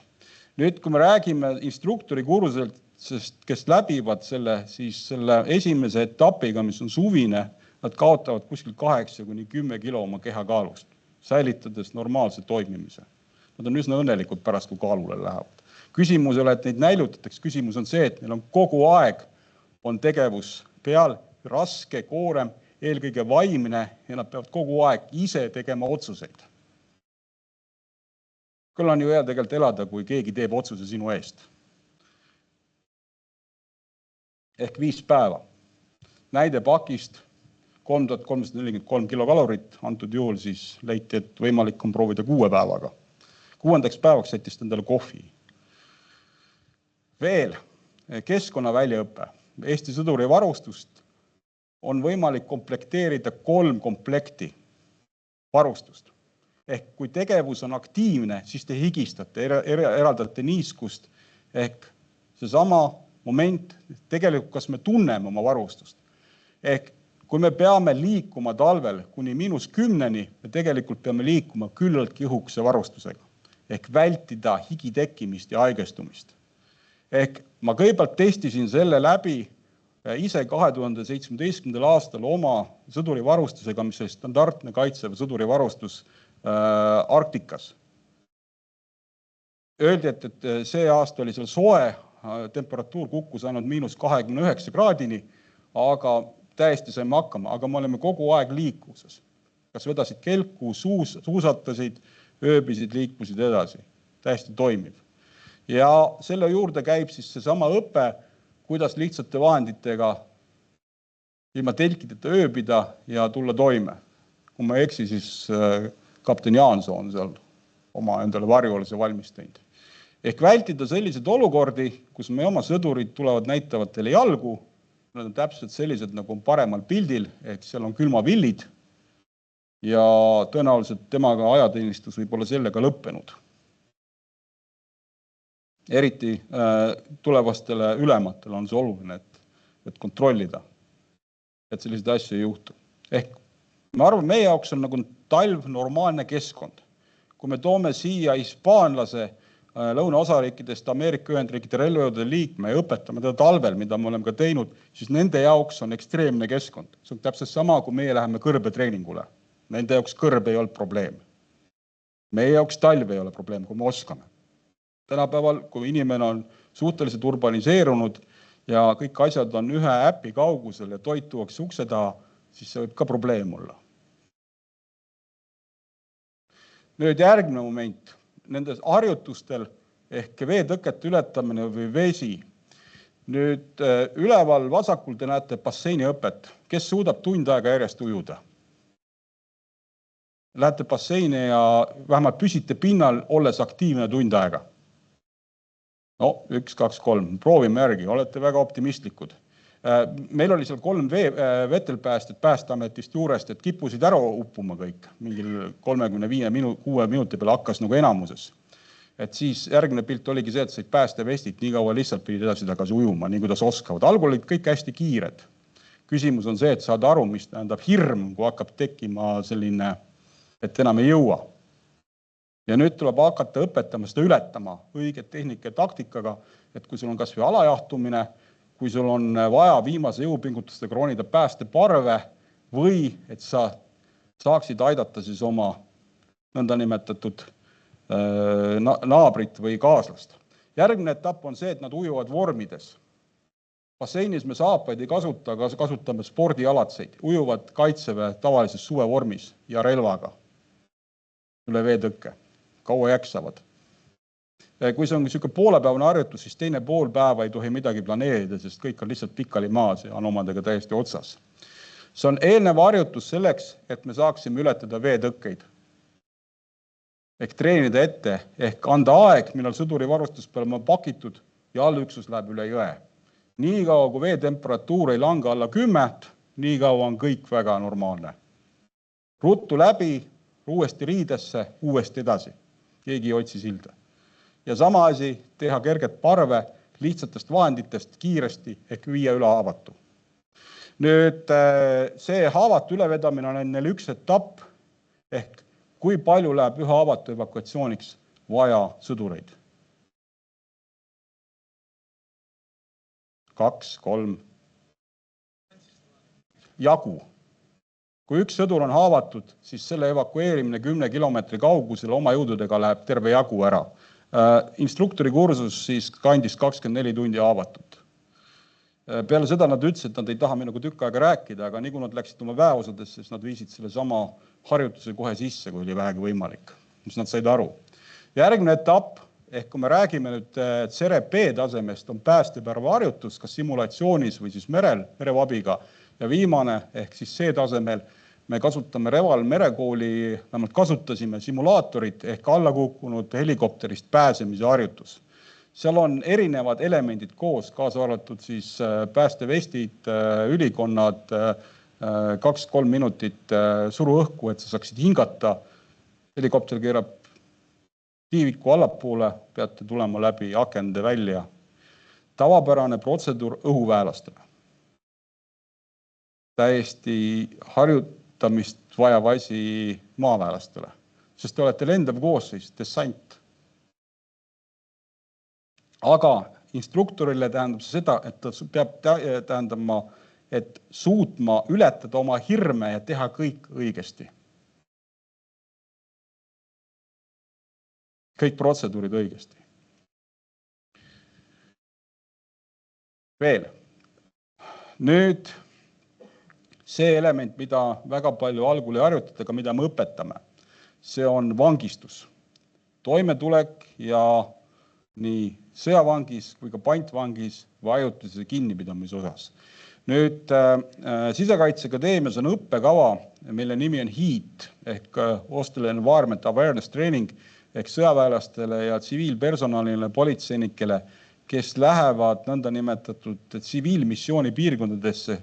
Nüüd, kui me räägime instruktori kursuselt, kes läbivad selle esimese etapiga, mis on suvine, nad kaotavad kuskil 8–10 kilo oma kehakaalust, säilitades normaalse toimimise. Nad on üsna õnnelikud pärast, kui kaalule lähevad. Küsimus ei ole, et neid näilutatakse, küsimus on see, et neil on kogu aeg on tegevus peal, raske, koorem, eelkõige vaimne ja nad peavad kogu aeg ise tegema otsuseid. Küll on ju hea tegelikult elada, kui keegi teeb otsuse sinu eest. Ehk 5 päeva. Näide pakist 3343 kilokalorit, antud juhul siis leiti, et võimalik on proovida 6 päevaga. 6. päevaks sättis endale kohvi. Veel keskkonna väljaõpe. Eesti sõduri varustust on võimalik komplekteerida 3 komplekti varustust. Ehk kui tegevus on aktiivne, siis te higistate, eraldate niiskust. Ehk seesama moment, tegelikult kas me tunneme oma varustust. Ehk kui me peame liikuma talvel kuni -10-ni, me tegelikult peame liikuma küllaltki õhukese varustusega. Ehk vältida higi tekkimist ja haigestumist. Ehk ma kõigepealt testisin selle läbi ise 2017. aastal oma sõdurivarustusega, mis oli standardne kaitseväe sõdurivarustus Arktikas. Öeldi, et see aasta oli seal soe, temperatuur kukkus ainult -29 kraadini, aga täiesti saime hakkama, aga me oleme kogu aeg liikuses. Kas vedasid kelku, suusatasid, ööbisid, liikusid edasi. Täiesti toimiv. Ja selle juurde käib siis seesama õpe, kuidas lihtsate vahenditega ilma telkideta ööbida ja tulla toime. Kui ma ei eksi, siis kapten Jaansoo on seal oma endale varjualuse valmis teinud. Ehk vältida sellised olukordi, kus meie oma sõdurid tulevad näitavad teile jalgu. Nad on täpselt sellised, nagu on paremal pildil, ehk seal on külmavillid ja tõenäoliselt temaga ajateenistus võib olla sellega lõppenud. Eriti tulevastele ülematele on see oluline, et kontrollida, et selliseid asju ei juhtu. Ehk ma arvan, meie jaoks on nagu talv normaalne keskkond. Kui me toome siia hispaanlase lõunaosariikidest Ameerika Ühendriikide relvajõudude liikme ja õpetame teda talvel, mida me oleme ka teinud, siis nende jaoks on ekstreemne keskkond. See on täpselt sama, kui meie läheme kõrbetreeningule. Nende jaoks kõrb ei ole probleem. Meie jaoks talv ei ole probleem, kui me oskame. Tänapäeval, kui inimene on suhteliselt urbaniseerunud ja kõik asjad on ühe äpi kaugusel ja toit tuuakse ukse taha, siis see võib ka probleem olla. Nüüd järgmine moment. Nendes harjutustel ehk veetõkete ületamine või vesi. Nüüd üleval vasakul te näete basseiniõpet. Kes suudab tund aega järjest ujuda? Lähete basseini ja vähemalt püsite pinnal, olles aktiivne tund aega. No, 1, 2, 3. Proovime järgi. Olete väga optimistlikud. Meil oli seal 3 vetelpäästet Päästeametist juurest, et kippusid ära uppuma kõik. Mingil 35-6 minuti peale hakkas nagu enamuses. Et siis järgmine pilt oligi see, et said päästevestid nii kaua lihtsalt pidid edasi tagasi ujuma, nii kuidas oskavad. Algul olid kõik hästi kiired. Küsimus on see, et saad aru, mis tähendab hirm, kui hakkab tekkima selline, et enam ei jõua. Ja nüüd tuleb hakata õpetama seda ületama õiget tehnika ja taktikaga, et kui sul on kas või alajahtumine, kui sul on vaja viimase jõupingutustega ronida päästeparve või et sa saaksid aidata siis oma nõndanimetatud naabrit või kaaslast. Järgmine etapp on see, et nad ujuvad vormides. Basseinis me saapaid ei kasuta, aga kasutame spordialatseid. Ujuvad kaitseväe tavalises suvevormis ja relvaga üle veetõkke. Kaua jaksavad. Kui see on niisugune poolepäevane harjutus, siis teine pool päeva ei tohi midagi planeerida, sest kõik on lihtsalt pikali maas ja on omadega täiesti otsas. See on eelnev harjutus selleks, et me saaksime ületada veetõkkeid. Ehk treenida ette, ehk anda aeg, millal sõdurivarustus peale on pakitud ja allüksus läheb üle jõe. Nii kaua, kui veetemperatuur ei langa alla 10, nii kaua on kõik väga normaalne. Ruttu läbi, uuesti riidesse, uuesti edasi. Keegi ei otsi silda. Ja sama asi teha kerget parve lihtsatest vahenditest kiiresti ehk viia üle haavatu. Nüüd see haavatu ülevedamine on neil üks etapp ehk kui palju läheb ühe haavatu evakuatsiooniks vaja sõdureid. 2, 3. Jagu. Kui üks sõdur on haavatud, siis selle evakueerimine 10 kilomeetri kaugusel oma jõududega läheb terve jagu ära. Instruktori kursus siis kandis 24 tundi haavatut. Peale seda nad ütlesid, et nad ei taha minuga tükk aega rääkida, aga nii kui nad läksid oma väeosadesse, siis nad viisid selle sama harjutuse kohe sisse, kui oli vähegi võimalik. Mis nad said aru. Järgmine etapp, ehk kui me räägime nüüd CRP tasemest, on päästepäeva harjutus, kas simulatsioonis või siis merevabiga. Ja viimane, ehk siis see tasemel, me kasutame Reval merekooli, vähemalt kasutasime simulaatorit ehk alla kukkunud helikopterist pääsemise harjutus. Seal on erinevad elemendid koos, kaasa arvatud siis päästevestid, ülikonnad, 2-3 minutit suru õhku, et sa saaksid hingata. Helikopter keerab tiiviku allapoole, peate tulema läbi akende välja. Tavapärane protseduur õhuväelastele. Täiesti harjutamist vajav asi maaväelastele, sest te olete lendav koosseis, dessant. Aga instruktorile tähendab see seda, et ta peab tähendama, et suutma ületada oma hirme ja teha kõik õigesti. Kõik protseduurid õigesti. Veel. Nüüd see element, mida väga palju algul ei harjutada, aga mida me õpetame, see on vangistus. Toimetulek ja nii sõjavangis kui ka pantvangis või ajutise kinnipidamise osas. Nüüd Sisekaitseakadeemias on õppekava, mille nimi on HEAT ehk Hostile Environment Awareness Training ehk sõjaväelastele ja tsiviilpersonalile, politseinikele, kes lähevad nõndanimetatud tsiviilmissiooni piirkondadesse,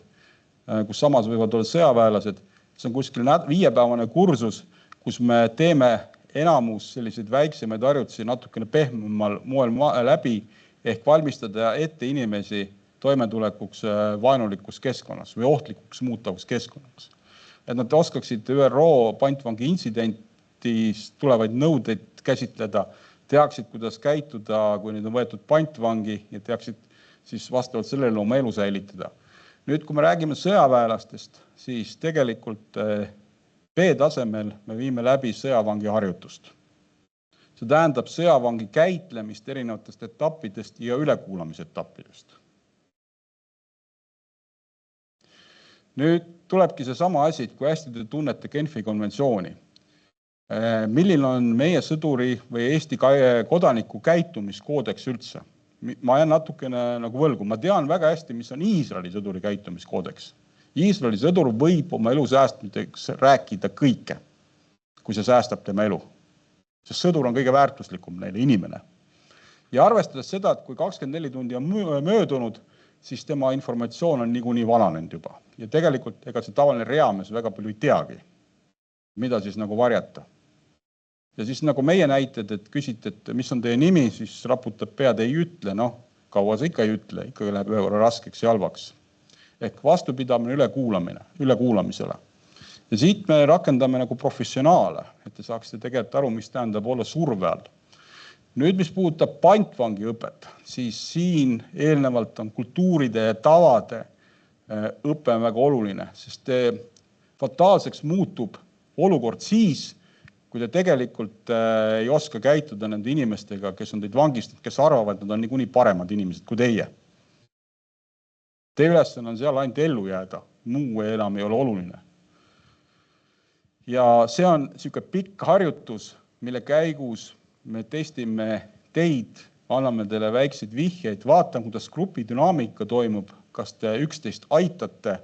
kus samas võivad olla sõjaväelased. See on kuskil 5-päevane kursus, kus me teeme enamus selliseid väiksemaid harjutusi natukene pehmemal moel läbi ehk valmistada ette inimesi toimetulekuks vaenulikus keskkonnas või ohtlikuks muutavaks keskkonnas. Et nad oskaksid ÜRO pantvangi intsidentist tulevaid nõudeid käsitleda, teaksid, kuidas käituda, kui neid on võetud pantvangi ja teaksid siis vastavalt sellele oma elu säilitada. Nüüd, kui me räägime sõjaväelastest, siis tegelikult B-tasemel me viime läbi sõjavangi harjutust. See tähendab sõjavangi käitlemist erinevatest etappidest ja ülekuulamise etappidest. Nüüd tulebki see sama asi, kui hästi te tunnete Genfi konventsiooni. Milline on meie sõduri või Eesti kodaniku käitumiskoodeks üldse? Ma jään natukene nagu võlgu. Ma tean väga hästi, mis on Iisraeli sõduri käitumiskoodeks. Iisraeli sõdur võib oma elu säästmiseks rääkida kõike, kui see säästab tema elu. Sest sõdur on kõige väärtuslikum neile inimene. Ja arvestades seda, et kui 24 tundi on möödunud, siis tema informatsioon on niikuinii vananenud juba. Ja tegelikult ega see tavaline reamees väga palju ei teagi, mida siis nagu varjata. Ja siis nagu meie näited, et küsite, et mis on teie nimi, siis raputab pead, ei ütle, kaua sa ikka ei ütle, ikka läheb ühe korra raskeks ja halvaks. Ehk vastupidamine ülekuulamisele. Ja siit me rakendame nagu professionaale, et te saaksite tegelikult aru, mis tähendab olla surve all. Nüüd, mis puudutab pantvangi õpet, siis siin eelnevalt on kultuuride ja tavade õpe väga oluline, sest fataalseks muutub olukord siis, kui te tegelikult ei oska käituda nende inimestega, kes on teid vangistanud, kes arvavad, et nad on niikuinii paremad inimesed kui teie. Teie ülesanne on seal ainult ellu jääda, muu enam ei ole oluline. Ja see on niisugune pikk harjutus, mille käigus me testime teid, anname teile väikseid vihjeid, vaatame, kuidas grupi dünaamika toimub, kas te üksteist aitate.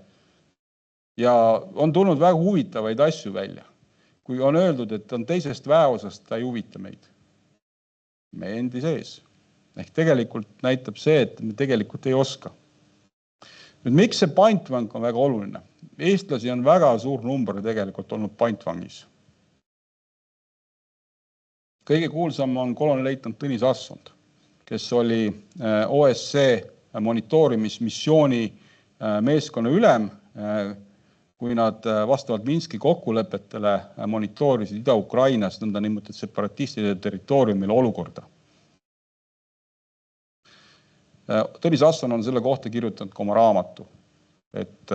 Ja on tulnud väga huvitavaid asju välja. Kui on öeldud, et on teisest väeosast, ta ei huvita meid. Me endi sees. Ehk tegelikult näitab see, et me tegelikult ei oska. Nüüd, miks see pantvang on väga oluline? Eestlasi on väga suur number tegelikult olnud pantvangis. Kõige kuulsam on kolonelleitnant Tõnis Assond, kes oli OSCE monitoorimismissiooni meeskonna ülem, kui nad vastavalt Minski kokkulepetele monitoorisid Ida-Ukrainas nõndanimetatud separatistide territooriumile olukorda. Tõnis Asson on selle kohta kirjutanud ka oma raamatu, et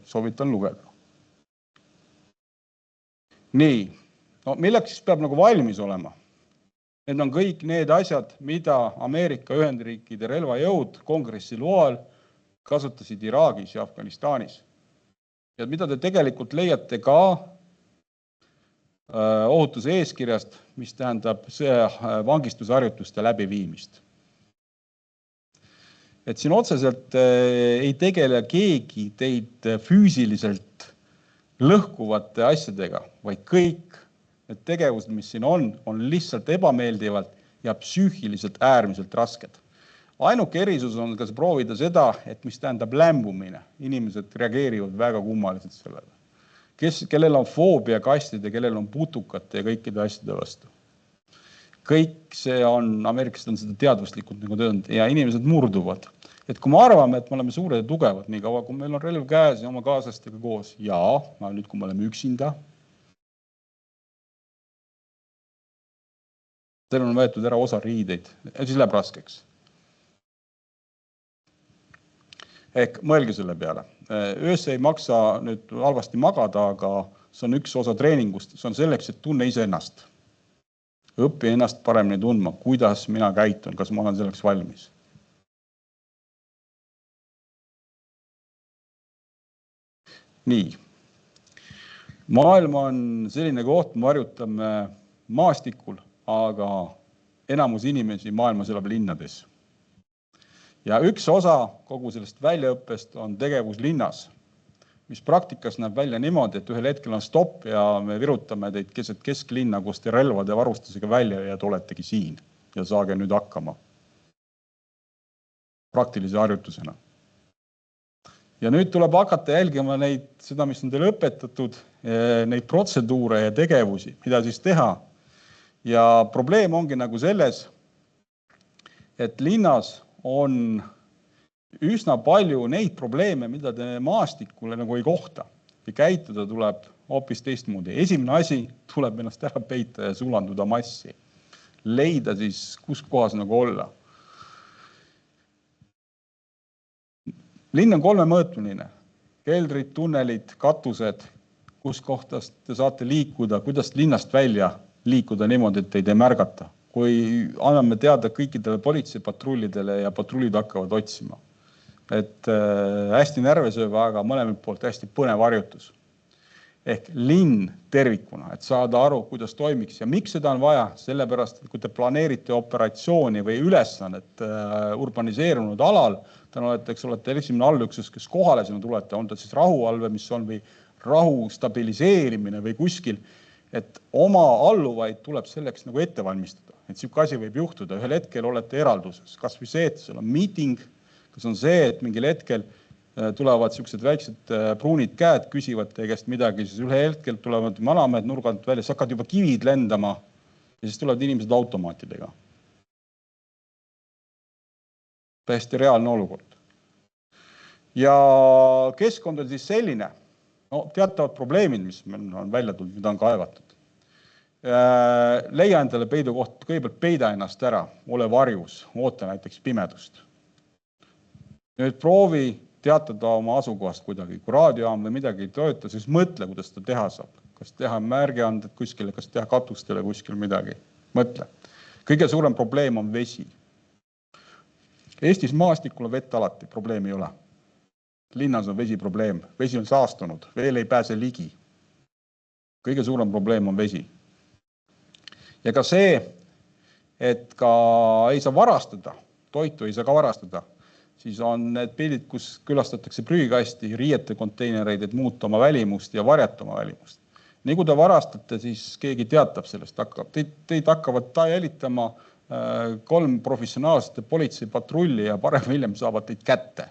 soovitan lugeda. Nii, milleks siis peab nagu valmis olema? Need on kõik need asjad, mida Ameerika Ühendriikide relvajõud kongressi loal kasutasid Iraagis ja Afganistanis. Ja mida te tegelikult leiate ka ohutuse eeskirjast, mis tähendab vangistusharjutuste läbiviimist. Et siin otseselt ei tegele keegi teid füüsiliselt lõhkuvate asjadega, vaid kõik need tegevused, mis siin on lihtsalt ebameeldivalt ja psüühiliselt äärmiselt rasked. Ainuke erisus on kas proovida seda, et mis tähendab lämbumine. Inimesed reageerivad väga kummaliselt sellele. Kellel on foobia kastide, kellel on putukate ja kõikide asjade vastu. Kõik see on, ameeriklased on seda teadvuslikult nagu töönud ja inimesed murduvad. Et kui me arvame, et me oleme suured ja tugevad, nii kaua, kui meil on relv käes ja oma kaaslastega koos, nüüd kui me oleme üksinda, teil on võetud ära osa riideid ja siis läheb raskeks. Ehk mõelge selle peale. Öös ei maksa nüüd halvasti magada, aga see on üks osa treeningust. See on selleks, et tunne ise ennast. Õpi ennast paremini tundma, kuidas mina käitun, kas ma olen selleks valmis. Nii. Maailm on selline koht, me harjutame maastikul, aga enamus inimesi maailmas elab linnades. Ja üks osa kogu sellest väljaõppest on tegevus linnas, mis praktikas näeb välja niimoodi, et ühel hetkel on stopp ja me virutame teid keset kesklinna koos te relvade varustusega välja ja te oletegi siin ja saage nüüd hakkama. Praktilise harjutusena. Ja nüüd tuleb hakata jälgima seda, mis on teile õpetatud, neid protseduure ja tegevusi, mida siis teha. Ja probleem ongi nagu selles, et linnas on üsna palju neid probleeme, mida te maastikule nagu ei kohta. Ja käituda tuleb hoopis teistmoodi. Esimene asi tuleb ennast ära peita ja sulanduda massi. Leida siis, kus kohas nagu olla. Linn on kolmemõõtmeline. Keldrid, tunnelid, katused, kus kohtast te saate liikuda, kuidas linnast välja liikuda niimoodi, et teid ei märgata. Kui anname teada kõikidele politseipatrullidele ja patrullid hakkavad otsima. Et hästi närvesööv, aga mõlemalt poolt hästi põnev harjutus. Ehk linn tervikuna, et saada aru, kuidas toimiks ja miks seda on vaja, sellepärast, et kui te planeerite operatsiooni või ülesannet urbaniseerunud alal, te olete esimene allüksus, kes kohale sinna tulete, on ta siis rahuvalve, mis on või rahu stabiliseerimine või kuskil, et oma alluvaid tuleb selleks nagu ette valmistada. Et siuke asi võib juhtuda, ühel hetkel olete eralduses, kas või see, et seal on meeting, kas on see, et mingil hetkel tulevad siuksed väiksed pruunid käed, küsivad teie käest midagi, siis ühel hetkel tulevad manamed nurgalt välja, siis hakkad juba kivid lendama ja siis tulevad inimesed automaatidega. Täiesti reaalne olukord. Ja keskkond on siis selline, teatavad probleemid, mis on välja tulnud, mida on kaevatud. Leia endale peidukoht, kõigepealt peida ennast ära, ole varjus, oota näiteks pimedust. Nüüd proovi teatada oma asukohast kuidagi. Kui raadiojaam või midagi ei tööta, siis mõtle, kuidas seda teha saab. Kas teha märgeanded kuskile, kas teha katustele kuskil midagi. Mõtle. Kõige suurem probleem on vesi. Eestis maastikul on vett alati, probleemi ei ole. Linnas on vesi probleem. Vesi on saastunud, veel ei pääse ligi. Kõige suurem probleem on vesi. Ja ka see, et ka ei saa varastada, toitu ei saa ka varastada, siis on need pildid, kus külastatakse prügikasti, riiete konteinereid, et muuta oma välimust ja varjata oma välimust. Nii kui te varastate, siis keegi teatab sellest. Teid hakkavad jälitama 3 professionaalsete politseipatrulli ja parem hiljem saavad teid kätte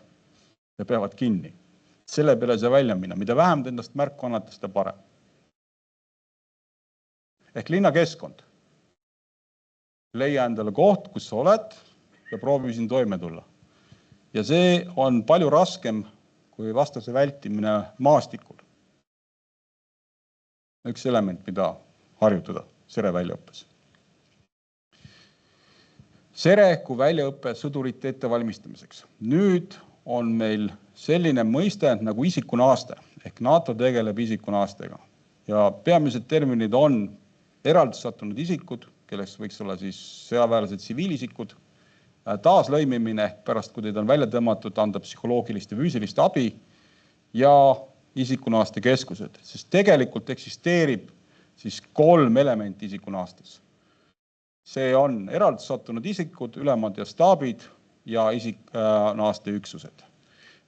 ja peavad kinni. Selle peale see välja minna. Mida vähem te endast märku annate, seda parem. Ehk linnakeskkond. Leia endale koht, kus sa oled ja proovi siin toime tulla. Ja see on palju raskem kui vastase vältimine maastikul. Üks element, mida harjutada sere väljaõppes. Sere kui väljaõppe sõdurite ettevalmistamiseks. Nüüd on meil selline mõiste nagu isikunaaste, ehk NATO tegeleb isikunaastega. Ja peamised terminid on eraldus sattunud isikud, kelleks võiks olla siis sõjaväelased tsiviilisikud, taaslõimimine pärast, kui teid on välja tõmmatud, anda psühholoogilist ja füüsilist abi ja isikunaaste keskused. Sest tegelikult eksisteerib siis 3 elementi isikunaastes. See on eraldus sattunud isikud, ülemad ja staabid ja isikunaaste üksused.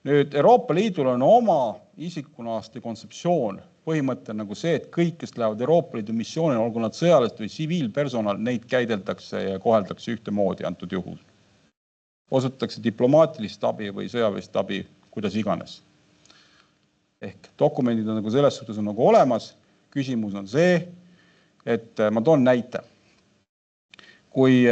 Nüüd Euroopa Liidul on oma isikunaaste kontseptsioon põhimõte on nagu see, et kõik, kes lähevad Euroopa Liidu missioonil, olgu nad sõjalised või tsiviilpersonal, neid käideldakse ja koheldakse ühtemoodi antud juhul. Osutatakse diplomaatilist abi või sõjaväelist abi, kuidas iganes. Ehk dokumendid on nagu selles suhtes on nagu olemas. Küsimus on see, et ma toon näite. Kui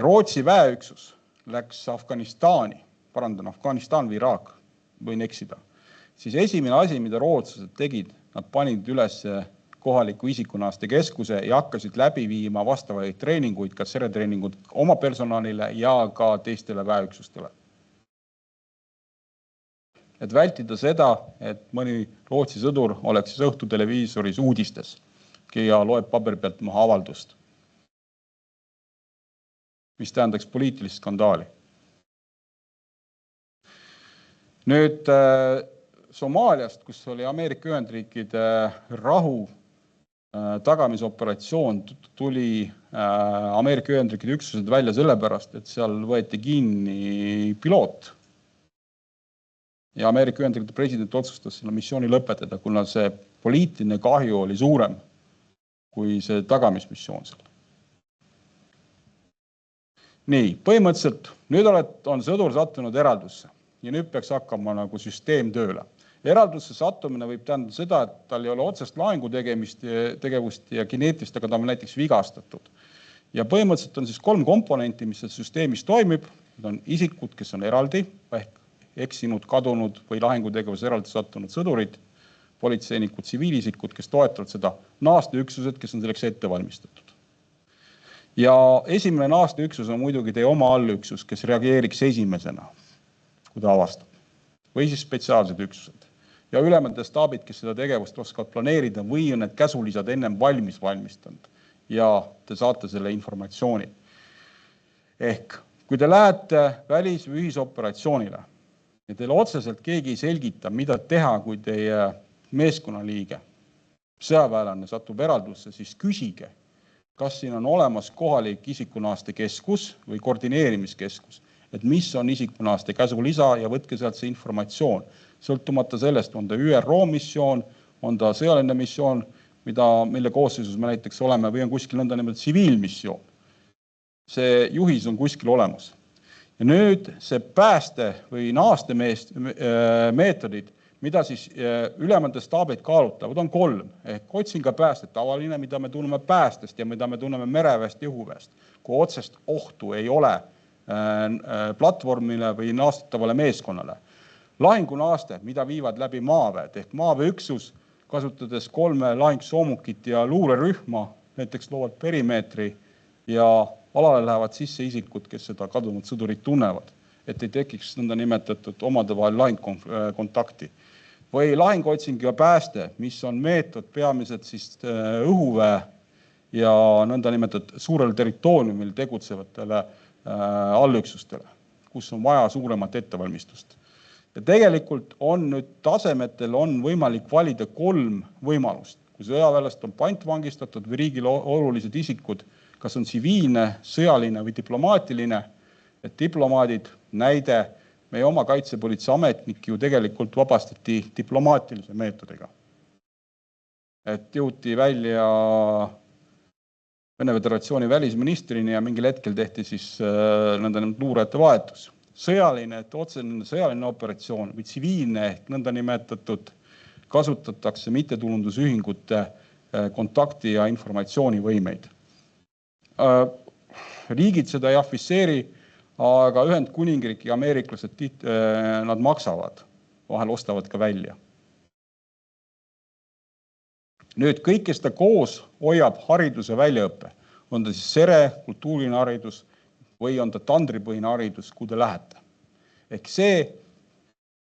Rootsi väeüksus läks Afganistani või Iraak, võin eksida, siis esimene asi, mida rootslased tegid, nad panid üles kohaliku isikunaaste keskuse ja hakkasid läbi viima vastavaid treeninguid, ka seretreeningud oma personalile ja ka teistele väeüksustele. Et vältida seda, et mõni Rootsi sõdur oleks siis õhtuteleviisoris uudistes ja loeb paberi pealt maha avaldust, mis tähendaks poliitilist skandaali. Nüüd Somaaliast, kus oli Ameerika Ühendriikide rahu tagamisoperatsioon, tuli Ameerika Ühendriikide üksused välja sellepärast, et seal võeti kinni piloot. Ja Ameerika Ühendriikide president otsustas selle missiooni lõpetada, kuna see poliitiline kahju oli suurem kui see tagamismissioon seal. Nii, põhimõtteliselt nüüd on sõdur sattunud eraldusse ja nüüd peaks hakkama nagu süsteem tööle. Eraldusse sattumine võib tähendada seda, et tal ei ole otsest lahingu tegevust ja kineetilist, aga ta on näiteks vigastatud. Ja põhimõtteliselt on siis 3 komponenti, mis süsteemis toimib. Need on isikud, kes on eraldi, ehk eksinud, kadunud või lahingutegevus eraldi sattunud sõdurid, politseinikud, tsiviilisikud, kes toetavad seda, naasteüksused, kes on selleks ette valmistatud. Ja esimene naasteüksus on muidugi teie oma allüksus, kes reageeriks esimesena, kui ta avastab. Või siis spetsiaalsed üksused. Ja ülemad staabid, kes seda tegevust oskavad planeerida või on need käsulisad ennem valmistanud. Ja te saate selle informatsiooni. Ehk, kui te lähete välis- või ühisoperatsioonile ja teile otseselt keegi ei selgita, mida teha, kui teie meeskonnaliige, sõjaväelane satub eraldusse, siis küsige, kas siin on olemas kohalik isikunaaste keskus või koordineerimiskeskus, et mis on isikunaaste käsulisa ja võtke sealt see informatsioon. Sõltumata sellest, on ta ÜRO missioon, on ta sõjaline missioon, mille koosseisus me näiteks oleme, või on kuskil nõnda nimelt tsiviilmissioon. See juhis on kuskil olemas. Ja nüüd see pääste või naaste meetodid, mida siis ülemad staabid kaalutavad, on 3. Ehk otsinga päästet, tavaline, mida me tunneme päästest ja mida me tunneme mereväest ja õhuväest. Kui otsest ohtu ei ole platvormile või naastetavale meeskonnale. Lahingunaaste, mida viivad läbi maaväed, ehk maaväeüksus, kasutades 3 lahingsoomukit ja luurerühma, näiteks loovad perimeetri ja alale lähevad sisse isikud, kes seda kadunud sõdurit tunnevad, et ei tekiks nõnda nimetatud omade vahel lahingkontakti. Või lahinguotsing ja pääste, mis on meetod peamiselt siis õhuväe ja nõnda nimetatud suurel territooriumil tegutsevatele allüksustele, kus on vaja suuremat ettevalmistust. Ja tegelikult on nüüd tasemetel on võimalik valida 3 võimalust. Kui sõjaväelast on pantvangistatud või riigile olulised isikud, kas on tsiviilne, sõjaline või diplomaatiline, et diplomaadid, näide, meie oma kaitsepolitsei ametnik ju tegelikult vabastati diplomaatilise meetodiga. Et jõuti välja Vene Föderatsiooni välisministrini ja mingil hetkel tehti siis nõnda luurajate vahetus. Sõjaline, et otsene sõjaline operatsioon või tsiviilne ehk nõnda nimetatud kasutatakse mittetulundusühingute kontakti ja informatsioonivõimeid. Riigid seda ei afisseeri, aga Ühendkuningriik ja ameeriklased nad maksavad, vahel ostavad ka välja. Nüüd kõike seda koos hoiab hariduse väljaõppe. On ta siis sere, kultuuriline haridus või on ta tandripõhine haridus, kuhu te lähete. Ehk see,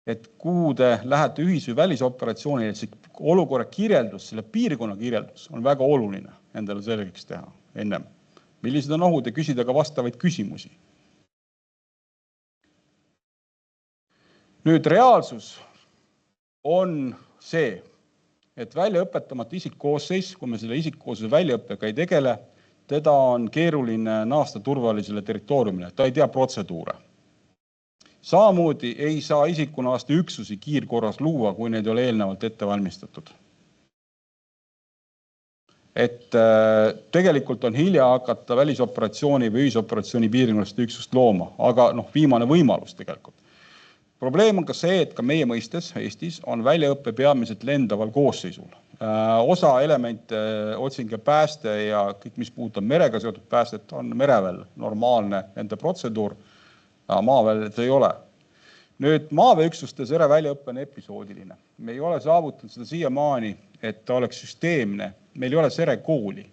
et kuhu te lähete ühis- või välisoperatsioonile, see olukorra kirjeldus, selle piirkonna kirjeldus on väga oluline endale selgeks teha ennem. Millised on ohud ja küsida ka vastavaid küsimusi. Nüüd reaalsus on see, et väljaõpetamata isikkoosseis, kui me selle isikkoosseisu väljaõppega ei tegele, teda on keeruline naasta turvalisele territooriumile, ta ei tea protseduure. Samamoodi ei saa isikunaaste üksusi kiirkorras luua, kui need ei ole eelnevalt ette valmistatud. et tegelikult on hilja hakata välisoperatsiooni või ühisoperatsiooni piiriülest üksust looma, aga viimane võimalus tegelikult. Probleem on ka see, et ka meie mõistes Eestis on väljaõppe peamiselt lendaval koosseisul. Osa elemente, otsing ja pääste ja kõik, mis puudutab merega seotud päästet, on mereväel normaalne nende protseduur, maaväel see ei ole. Nüüd maaväeüksuste sere väljaõppe on episoodiline. Me ei ole saavutanud seda siiamaani, et ta oleks süsteemne. Meil ei ole sere kooli.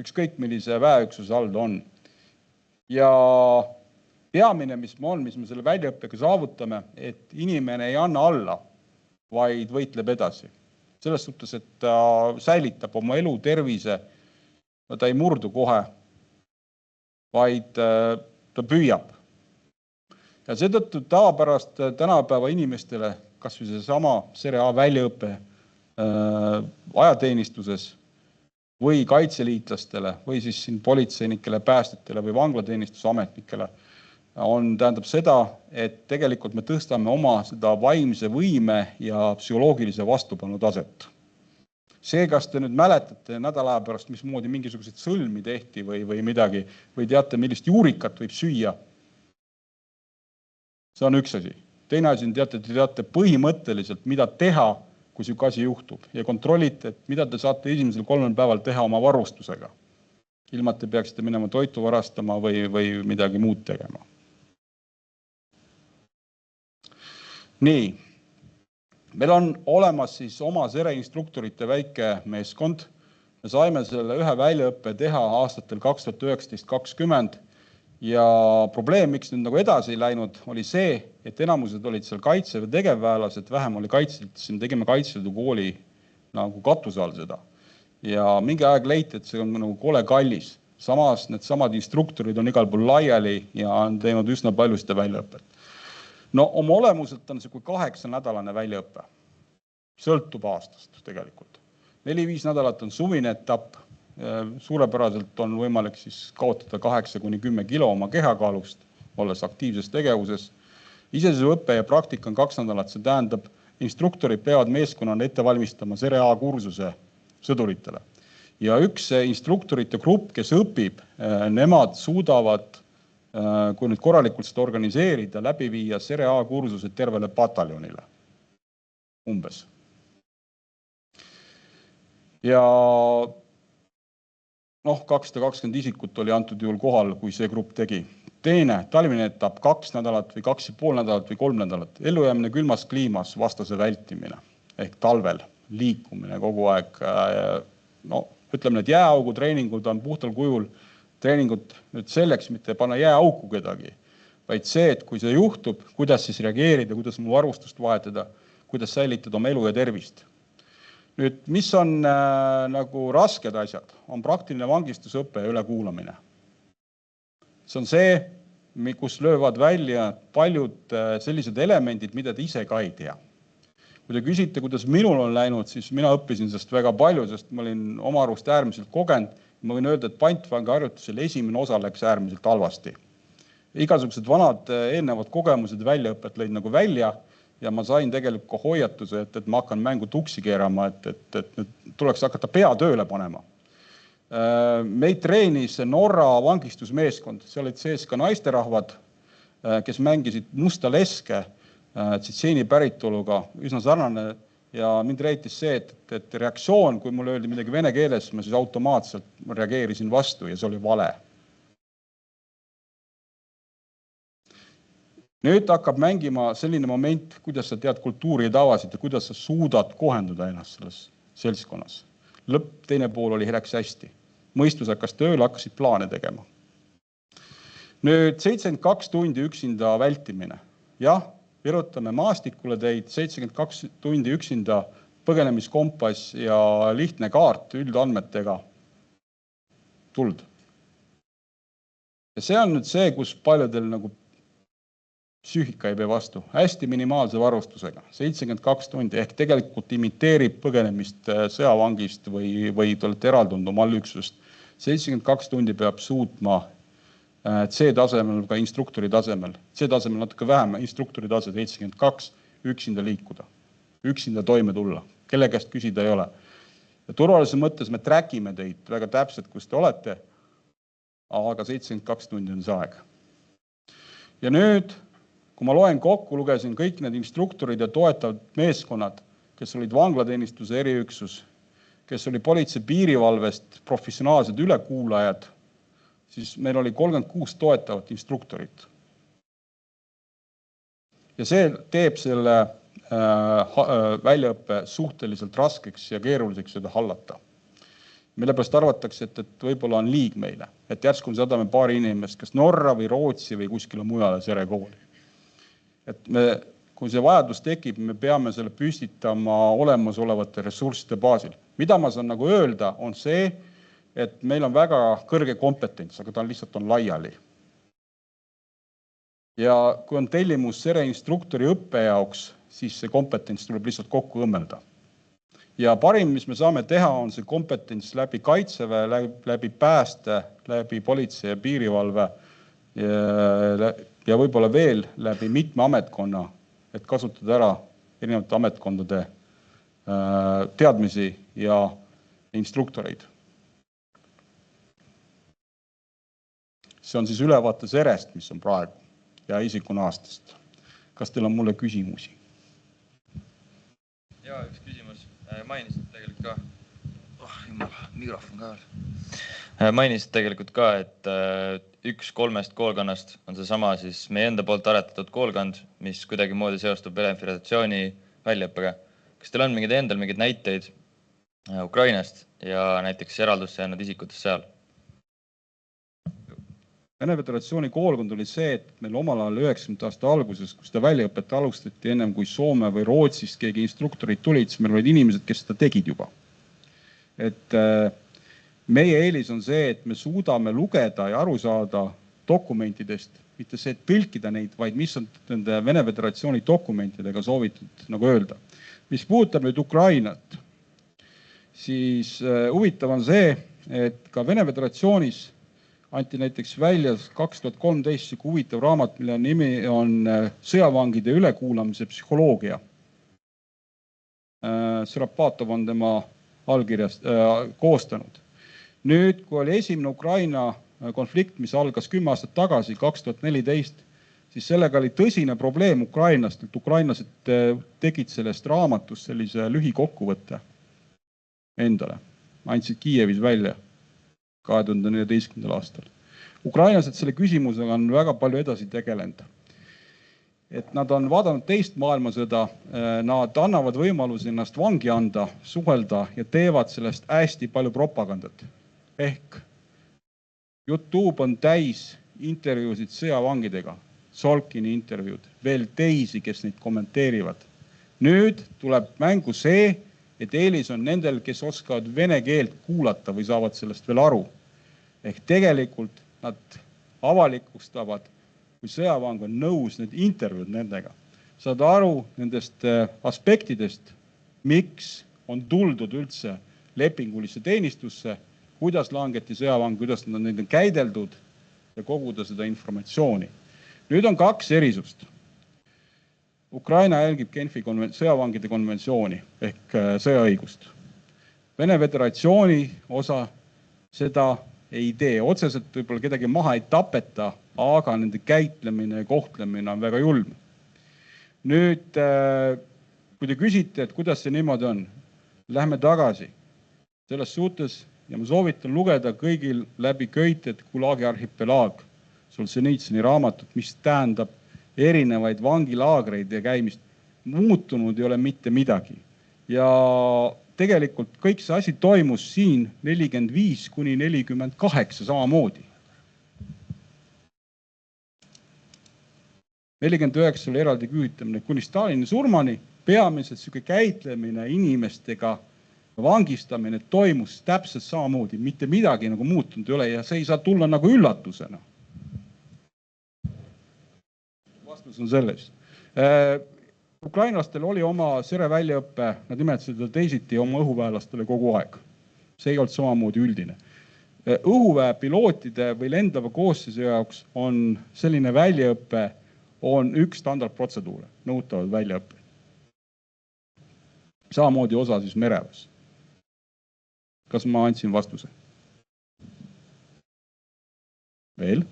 Ükskõik millise väeüksuse all ta on. Ja peamine, mis me selle väljaõppega saavutame, et inimene ei anna alla, vaid võitleb edasi. Selles suhtes, et ta säilitab oma elu, tervise, ta ei murdu kohe, vaid ta püüab. Ja seetõttu tavapärast tänapäeva inimestele, kas või see sama sere A väljaõppe ajateenistuses või kaitseliitlastele või siis siin politseinikele, päästetele või vanglateenistusametnikele, tähendab seda, et tegelikult me tõstame oma seda vaimse võime ja psühholoogilise vastupanu taset. See, kas te nüüd mäletate nädala aja pärast, mismoodi mingisuguseid sõlmi tehti või midagi, või teate, millist juurikat võib süüa, see on üks asi. Teine asi on teate põhimõtteliselt, mida teha, kui siuke asi juhtub ja kontrollite, et mida te saate esimesel 3 päeval teha oma varustusega. Ilma te peaksite minema toitu varastama või midagi muud tegema. Nii, meil on olemas siis oma sereinstruktorite väike meeskond. Me saime selle ühe väljaõppe teha aastatel 2019-2020 ja probleem, miks nüüd nagu edasi läinud, oli see, et enamused olid seal kaitseväe tegevväelased, vähem oli kaitseliit, siis me tegime Kaitseliidu kooli nagu katuse all seda. Ja mingi aeg leiti, et see on nagu kole kallis. Samas need samad instruktorid on igal pool laiali ja on teinud üsna palju seda väljaõpet. No oma olemuselt on see kui 8-nädalane väljaõpe. Sõltub aastast tegelikult. 4-5 nädalat on suvine etapp. Suurepäraselt on võimalik siis kaotada 8-10 kilo oma kehakaalust, olles aktiivses tegevuses. Iseseisvõppe ja praktika on 2 nädalat, see tähendab, instruktorid peavad meeskonnana ette valmistama sere A kursuse sõduritele. Ja üks instruktorite grupp, kes õpib, nemad suudavad, kui nüüd korralikult seda organiseerida, läbi viia sere A kursuse tervele pataljonile. Umbes. Ja 220 isikut oli antud juhul kohal, kui see grupp tegi. Teine, talvine etapp 2 nädalat või 2,5 nädalat või 3 nädalat. Ellujäämine külmas kliimas, vastase vältimine ehk talvel liikumine kogu aeg. Ütleme, et jääaugu treeningud on puhtal kujul treeningud nüüd selleks, mitte panna jääauku kedagi, vaid see, et kui see juhtub, kuidas siis reageerida, kuidas mu varustust vahetada, kuidas säilitada oma elu ja tervist. Nüüd, mis on nagu rasked asjad, on praktiline vangistusõpe ja ülekuulamine. See on see, kus löövad välja paljud sellised elemendid, mida te ise ka ei tea. Kui te küsite, kuidas minul on läinud, siis mina õppisin sellest väga palju, sest ma olin oma arust äärmiselt kogenud. Ma võin öelda, et pantvangi harjutusel esimene osa läks äärmiselt halvasti. Igasugused vanad eelnevad kogemused väljaõpet lõid nagu välja ja ma sain tegelikult ka hoiatuse, et ma hakkan mängu tuksi keerama, et tuleks hakata pea tööle panema. Meid treenis Norra vangistusmeeskond, seal olid sees ka naisterahvad, kes mängisid musta leske tsitseeni päritoluga, üsna sarnane ja mind reitis see, et reaktsioon, kui mulle öeldi midagi vene keeles, ma siis automaatselt reageerisin vastu ja see oli vale. Nüüd hakkab mängima selline moment, kuidas sa tead kultuuri ja tavasid ja kuidas sa suudad kohenduda ennast selles seltskonnas. Teine pool oli läks hästi. Mõistus hakkas tööle, hakkasid plaane tegema. Nüüd 72 tundi üksinda vältimine. Jah, virutame maastikule teid, 72 tundi üksinda põgenemiskompass ja lihtne kaart üldandmetega tuld. Ja see on nüüd see, kus paljudel nagu psüühika ei pea vastu. Hästi minimaalse varustusega, 72 tundi, ehk tegelikult imiteerib põgenemist sõjavangist või te olete eraldunud oma allüksusest. 72 tundi peab suutma C-tasemel ka instruktori tasemel. C-tasemel natuke vähem, instruktori tase 72, üksinda liikuda, üksinda toime tulla, kelle käest küsida ei ole. Ja turvalisuse mõttes me trackime teid väga täpselt, kus te olete, aga 72 tundi on see aeg. Ja nüüd, kui ma loen kokku, lugesin kõik need instruktorid ja toetavad meeskonnad, kes olid vanglateenistuse eriüksus, kes oli politsei piirivalvest professionaalsed ülekuulajad, siis meil oli 36 toetavat instruktorit. Ja see teeb selle väljaõppe suhteliselt raskeks ja keeruliseks seda hallata. Mille pärast arvatakse, et võib-olla on liig meile, et järsku me saadame paari inimest, kas Norra või Rootsi või kuskile mujale Sere kooli. Et kui see vajadus tekib, me peame selle püstitama olemasolevate ressursside baasil. Mida ma saan nagu öelda, on see, et meil on väga kõrge kompetents, aga ta lihtsalt on laiali. Ja kui on tellimus Sere instruktori õppe jaoks, siis see kompetents tuleb lihtsalt kokku õmmelda. Ja parim, mis me saame teha, on see kompetents läbi kaitseväe, läbi pääste, läbi politsei ja piirivalve ja võib-olla veel läbi mitme ametkonna, et kasutada ära erinevate ametkondade teadmisi ja instruktoreid. See on siis ülevaate Serest, mis on praegu ja isikuna aastast. Kas teil on mulle küsimusi? Ja üks küsimus. Mainisid tegelikult ka, mikrofon ka veel. Mainisid tegelikult ka, et üks 3 koolkonnast on see sama siis meie enda poolt aretatud koolkond, mis kuidagi moodi seostub Vene Föderatsiooni väljaõppega. Kas teil on endal mingeid näiteid Ukrainast ja näiteks eraldusse jäänud isikutest seal? Vene Föderatsiooni koolkond oli see, et meil omal ajal 90 aasta alguses, kus seda väljaõpet alustati ennem kui Soome või Rootsist keegi instruktorid tulid, siis meil olid inimesed, kes seda tegid juba. Et meie eelis on see, et me suudame lugeda ja aru saada dokumentidest, mitte see, et tõlkida neid, vaid mis on nende Vene Föderatsiooni dokumentidega soovitud nagu öelda. Mis puudutab nüüd Ukrainat, siis huvitav on see, et ka Vene Föderatsioonis anti näiteks välja 2013 huvitav raamat, mille nimi on Sõjavangide ülekuulamise psühholoogia. Serapatov on tema allkirjast koostanud. Nüüd, kui oli esimene Ukraina konflikt, mis algas 10 aastat tagasi, 2014, siis sellega oli tõsine probleem Ukrainast, et ukrainlased tegid sellest raamatust sellise lühikokkuvõtte endale. Andsid Kiievis välja 2014. aastal. Ukrainlased selle küsimusega on väga palju edasi tegelenud. Et nad on vaadanud teist maailmasõda, nad annavad võimalusi ennast vangi anda, suhelda ja teevad sellest hästi palju propagandat. Ehk YouTube on täis intervjuusid sõjavangidega, Solkini intervjuud, veel teisi, kes neid kommenteerivad. Nüüd tuleb mängu see, et eelis on nendel, kes oskavad vene keelt kuulata või saavad sellest veel aru. Ehk tegelikult nad avalikustavad, kui sõjavang on nõus need intervjuud nendega. Saad aru nendest aspektidest, miks on tuldud üldse lepingulisse teenistusse, kuidas langeti sõjavang, kuidas nad neid on käideldud ja koguda seda informatsiooni. Nüüd on 2 erisust. Ukraina jälgib Genfi sõjavangide konventsiooni ehk sõjaõigust. Vene Föderatsiooni osa seda ei tee. Otseselt võib-olla kedagi maha ei tapeta, aga nende käitlemine ja kohtlemine on väga julm. Nüüd, kui te küsite, et kuidas see niimoodi on, lähme tagasi. Selles suhtes, ja ma soovitan lugeda kõigil läbi Köited Gulagi arhipelaag, Solženitsõni raamatut, mis tähendab erinevaid vangilaagreid ja käimist. Muutunud ei ole mitte midagi. Ja tegelikult kõik see asi toimus siin 45 kuni 48 samamoodi. 49 oli eraldi küühitamine kuni Stalini surmani, peamiselt selline käitlemine inimestega, vangistamine toimus täpselt samamoodi, mitte midagi nagu muutunud ei ole ja see ei saa tulla nagu üllatusena. Vastus on selles. Ukrainlastel oli oma Sere väljaõppe, nad nimetasid seda teisiti oma õhuväelastele kogu aeg. See ei olnud samamoodi üldine. Õhuväe pilootide või lendava koosseisu jaoks on selline väljaõppe on üks standardprotseduure, nõutavad väljaõppe. Samamoodi osa siis mereväes. Kas ma andsin vastuse? Veel?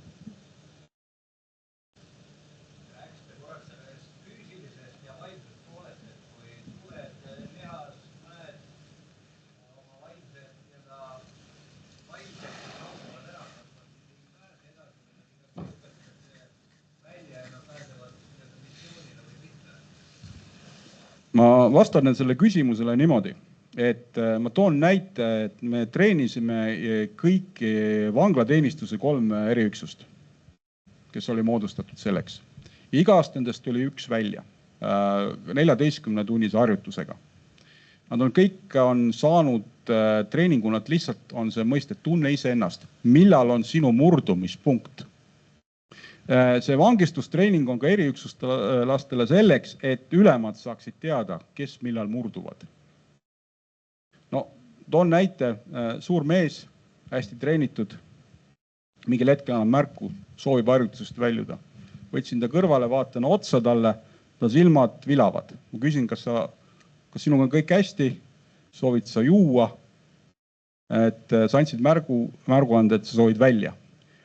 Ma vastan selle küsimusele niimoodi, et ma toon näite, et me treenisime kõiki vanglateenistuse 3 eriüksust, kes oli moodustatud selleks. Igast nendest tuli üks välja 14-tunnise harjutusega. Nad kõik on saanud treeningu, nad lihtsalt on see mõiste tunne iseennast, millal on sinu murdumispunkt. See vangistustreening on ka eriüksustele selleks, et ülemad saaksid teada, kes millal murduvad. No, toon näite, suur mees, hästi treenitud, mingil hetkel annab märku, soovib harjutusest väljuda. Võtsin ta kõrvale, vaatan otsa talle, ta silmad vilavad. Ma küsin, kas sinuga on kõik hästi, soovid sa juua, et sa andsid märguande, et sa soovid välja.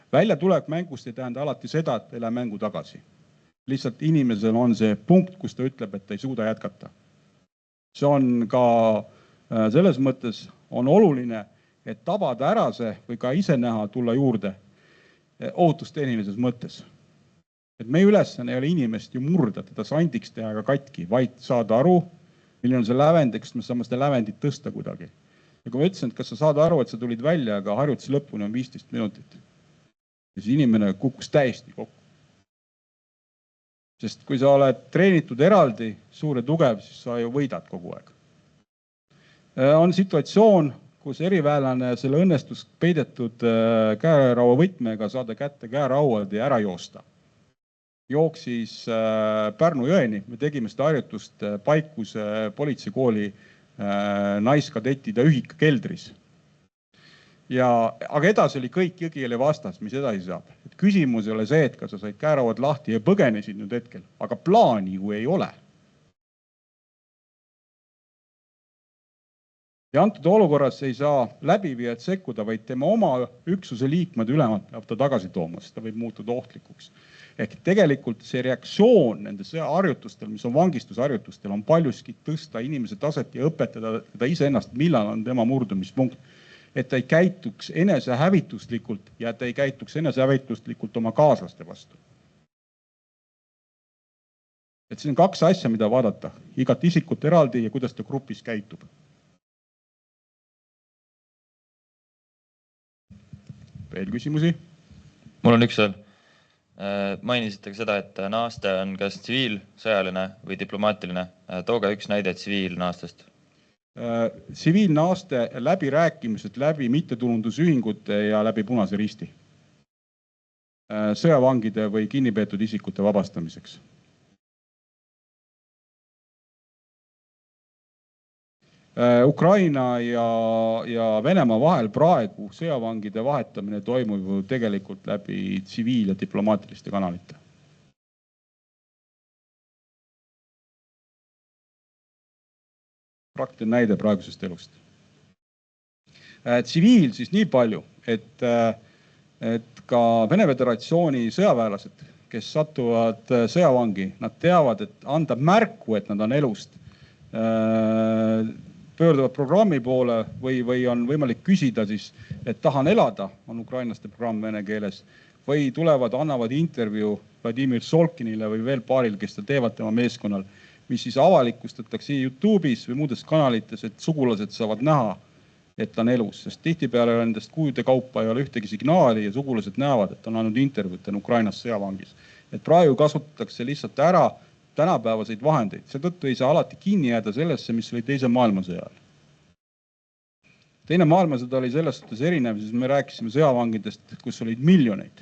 Välja tulek mängust ei tähenda alati seda, et ei lähe mängu tagasi. Lihtsalt inimesel on see punkt, kus ta ütleb, et ei suuda jätkata. See on ka selles mõttes on oluline, et tabada ära see või ka ise näha tulla juurde ohutustehnilises mõttes. Et meie ülesanne ei ole inimest ju murda, teda sandiks teha ega katki, vaid saada aru, milline on see lävend, eks me saame seda lävendit tõsta kuidagi. Ja kui ma ütlesin, et kas sa saad aru, et sa tulid välja, aga harjutuse lõpuni on 15 minutit. Ja see inimene kukkus täiesti kokku. Sest kui sa oled treenitud eraldi, suur ja tugev, siis sa ju võidad kogu aeg. On situatsioon, kus eriväelane selle õnnestus peidetud käeraua võtmega saada kätte käerauad ja ära joosta. Jooksis Pärnu jõeni, me tegime seda harjutust Paikuse politseikooli naiskadetide ühika keldris. Aga edasi oli kõik Jõgieli vastas, mis edasi saab. Et küsimus ei ole see, et kas sa said käerauad lahti ja põgenesid nüüd hetkel, aga plaani ju ei ole. Ja antud olukorras ei saa läbiviijad sekkuda, vaid tema oma üksuse liikmed ülemalt peab ta tagasi tooma, sest ta võib muutuda ohtlikuks. Ehk tegelikult see reaktsioon nende harjutustel, mis on vangistusharjutustel, on paljuski tõsta inimese taset ja õpetada teda iseennast, millal on tema murdumispunkt. Et ta ei käituks enesehävituslikult ja ta ei käituks enesehävituslikult oma kaaslaste vastu. Et siin on 2 asja, mida vaadata. Igat isikut eraldi ja kuidas ta grupis käitub. Veel küsimusi? Mul on üks veel. Mainisite ka seda, et naaste on kas tsiviil, sõjaline või diplomaatiline. Tooge üks näide tsiviilnaastest. Tsiviilnaaste läbirääkimised läbi mittetulundusühingute ja läbi Punase Risti. Sõjavangide või kinnipeetud isikute vabastamiseks. Ukraina ja Venemaa vahel praegu sõjavangide vahetamine toimub tegelikult läbi tsiviil- ja diplomaatiliste kanalite. Praktiline näide praegusest elust. Tsiviil siis nii palju, et ka Vene Föderatsiooni sõjaväelased, kes satuvad sõjavangi, nad teavad, et anda märku, et nad on elust, pöörduvad programmi poole või on võimalik küsida siis, et tahan elada, on ukrainlaste programm vene keeles, või tulevad, annavad intervjuu Vladimir Solkinile või veel paaril, kes teevad tema meeskonnal, mis siis avalikustatakse YouTube'is või muudes kanalites, et sugulased saavad näha, et ta on elus. Sest tihtipeale nendest kujude kaupa ei ole ühtegi signaali ja sugulased näevad, et on andnud intervjuud Ukrainas sõjavangis. Et praegu kasutatakse lihtsalt ära tänapäevaseid vahendeid. Seetõttu ei saa alati kinni jääda sellesse, mis oli teise maailmasõja ajal. Teine maailmasõda oli selles suhtes erinev, siis me rääkisime sõjavangidest, kus olid miljoneid.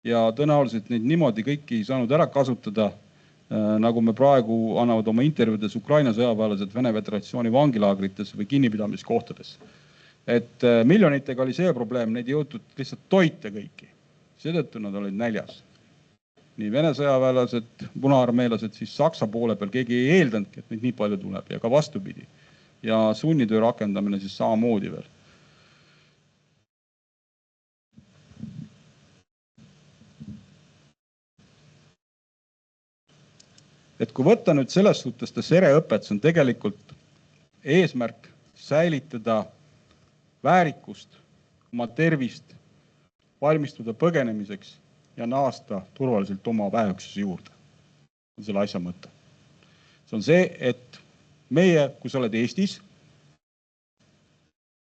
Ja tõenäoliselt neid niimoodi kõiki ei saanud ära kasutada, nagu me praegu annavad oma intervjuudes Ukraina sõjaväelased Vene Föderatsiooni vangilaagrites või kinnipidamiskohtades. Et miljonitega oli see probleem, neid jõutud lihtsalt toita kõiki. Seetõttu nad olid näljas. Nii Vene sõjaväelased, punaarmeelased, siis Saksa poole peal keegi ei eeldanudki, et neid nii palju tuleb ja ka vastupidi. Ja sunnitöö rakendamine siis samamoodi veel. et kui võtta nüüd selles suhtes sereõpet, see on tegelikult eesmärk säilitada väärikust, oma tervist, valmistuda põgenemiseks ja naasta turvaliselt oma väeüksuse juurde. See on selle asja mõte. See on see, et meie, kui sa oled Eestis,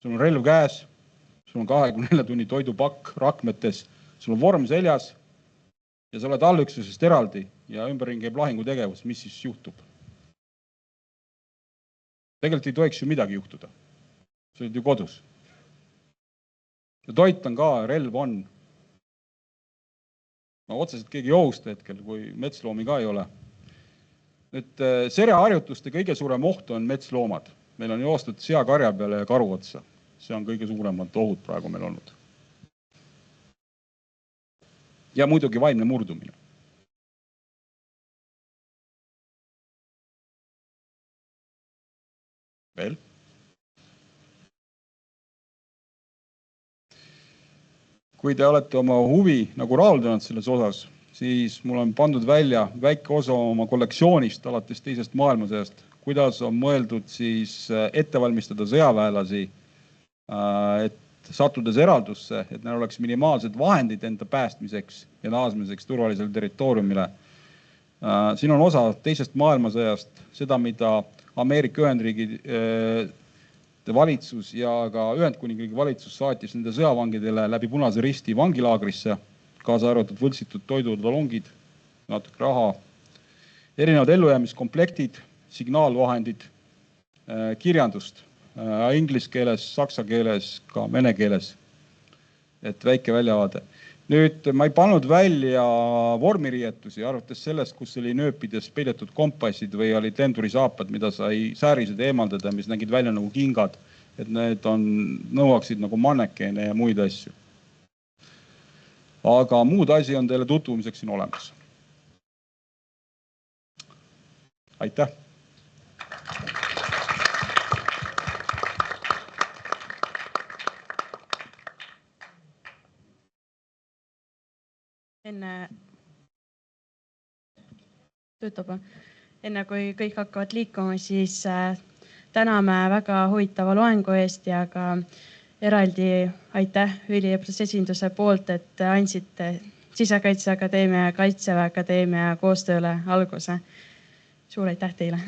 sul on relv käes, sul on 24 tunni toidupakk rakmetes, sul on vorm seljas ja sa oled allüksusest eraldi ja ümberringi käib lahingutegevus, mis siis juhtub? Tegelikult ei tohiks ju midagi juhtuda. Sa oled ju kodus. Ja toit on ka, relv on. Otseselt keegi ei ohusta hetkel, kui metsloomi ka ei ole. Nüüd sereharjutuste kõige suurem oht on metsloomad. Meil on joostud seakarja peale ja karu otsa. See on kõige suuremad ohud praegu meil olnud. Ja muidugi vaimne murdumine. Veel? Kui te olete oma huvi nagu rahuldanud selles osas, siis mul on pandud välja väike osa oma kollektsioonist alates teisest maailmasõjast, kuidas on mõeldud siis ette valmistada sõjaväelasi, et sattudes eraldusse, et neil oleks minimaalsed vahendid enda päästmiseks ja naasmiseks turvalisele territooriumile. Siin on osa teisest maailmasõjast, seda, mida Ameerika Ühendriigi valitsus ja ka Ühendkuningriigi valitsus saatis nende sõjavangidele läbi Punase Risti vangilaagrisse, kaasa arvatud võltsitud toidutalongid, natuke raha, erinevad ellujäämiskomplektid, signaalvahendid, kirjandust inglise keeles, saksa keeles, ka vene keeles, et väike väljavaade. Nüüd ma ei pannud välja vormiriietusi, arvates sellest, kus oli nööpides peidetud kompassid või olid lendurisaapad, mida sai säärised eemaldada, mis nägid välja nagu kingad, et need nõuaksid nagu mannekeene ja muid asju. Aga muud asi on teile tutvumiseks siin olemas. Aitäh! Enne kui kõik hakkavad liikuma, siis täname väga huvitava loengu eest ja ka eraldi aitäh üliõpilasesinduse poolt, et andsite Sisekaitseakadeemia ja Kaitseväe Akadeemia koostööle alguse. Suur aitäh teile!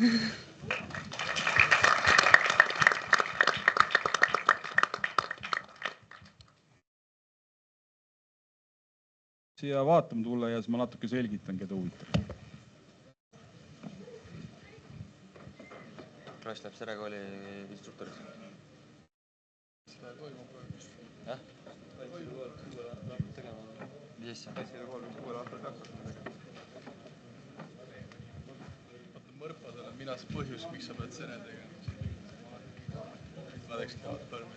Siia vaatama tulla ja siis ma natuke selgitan, keda huvitab. Kross läheb Serekooli instruktoriks. Seda toimub praegu. Jah? Mis asja? Kaitsekool võiks 6 aastal peaks. Vaata mõrpadele, mina see põhjus, miks sa pead sene tegema. Ma teekski vaata tormi.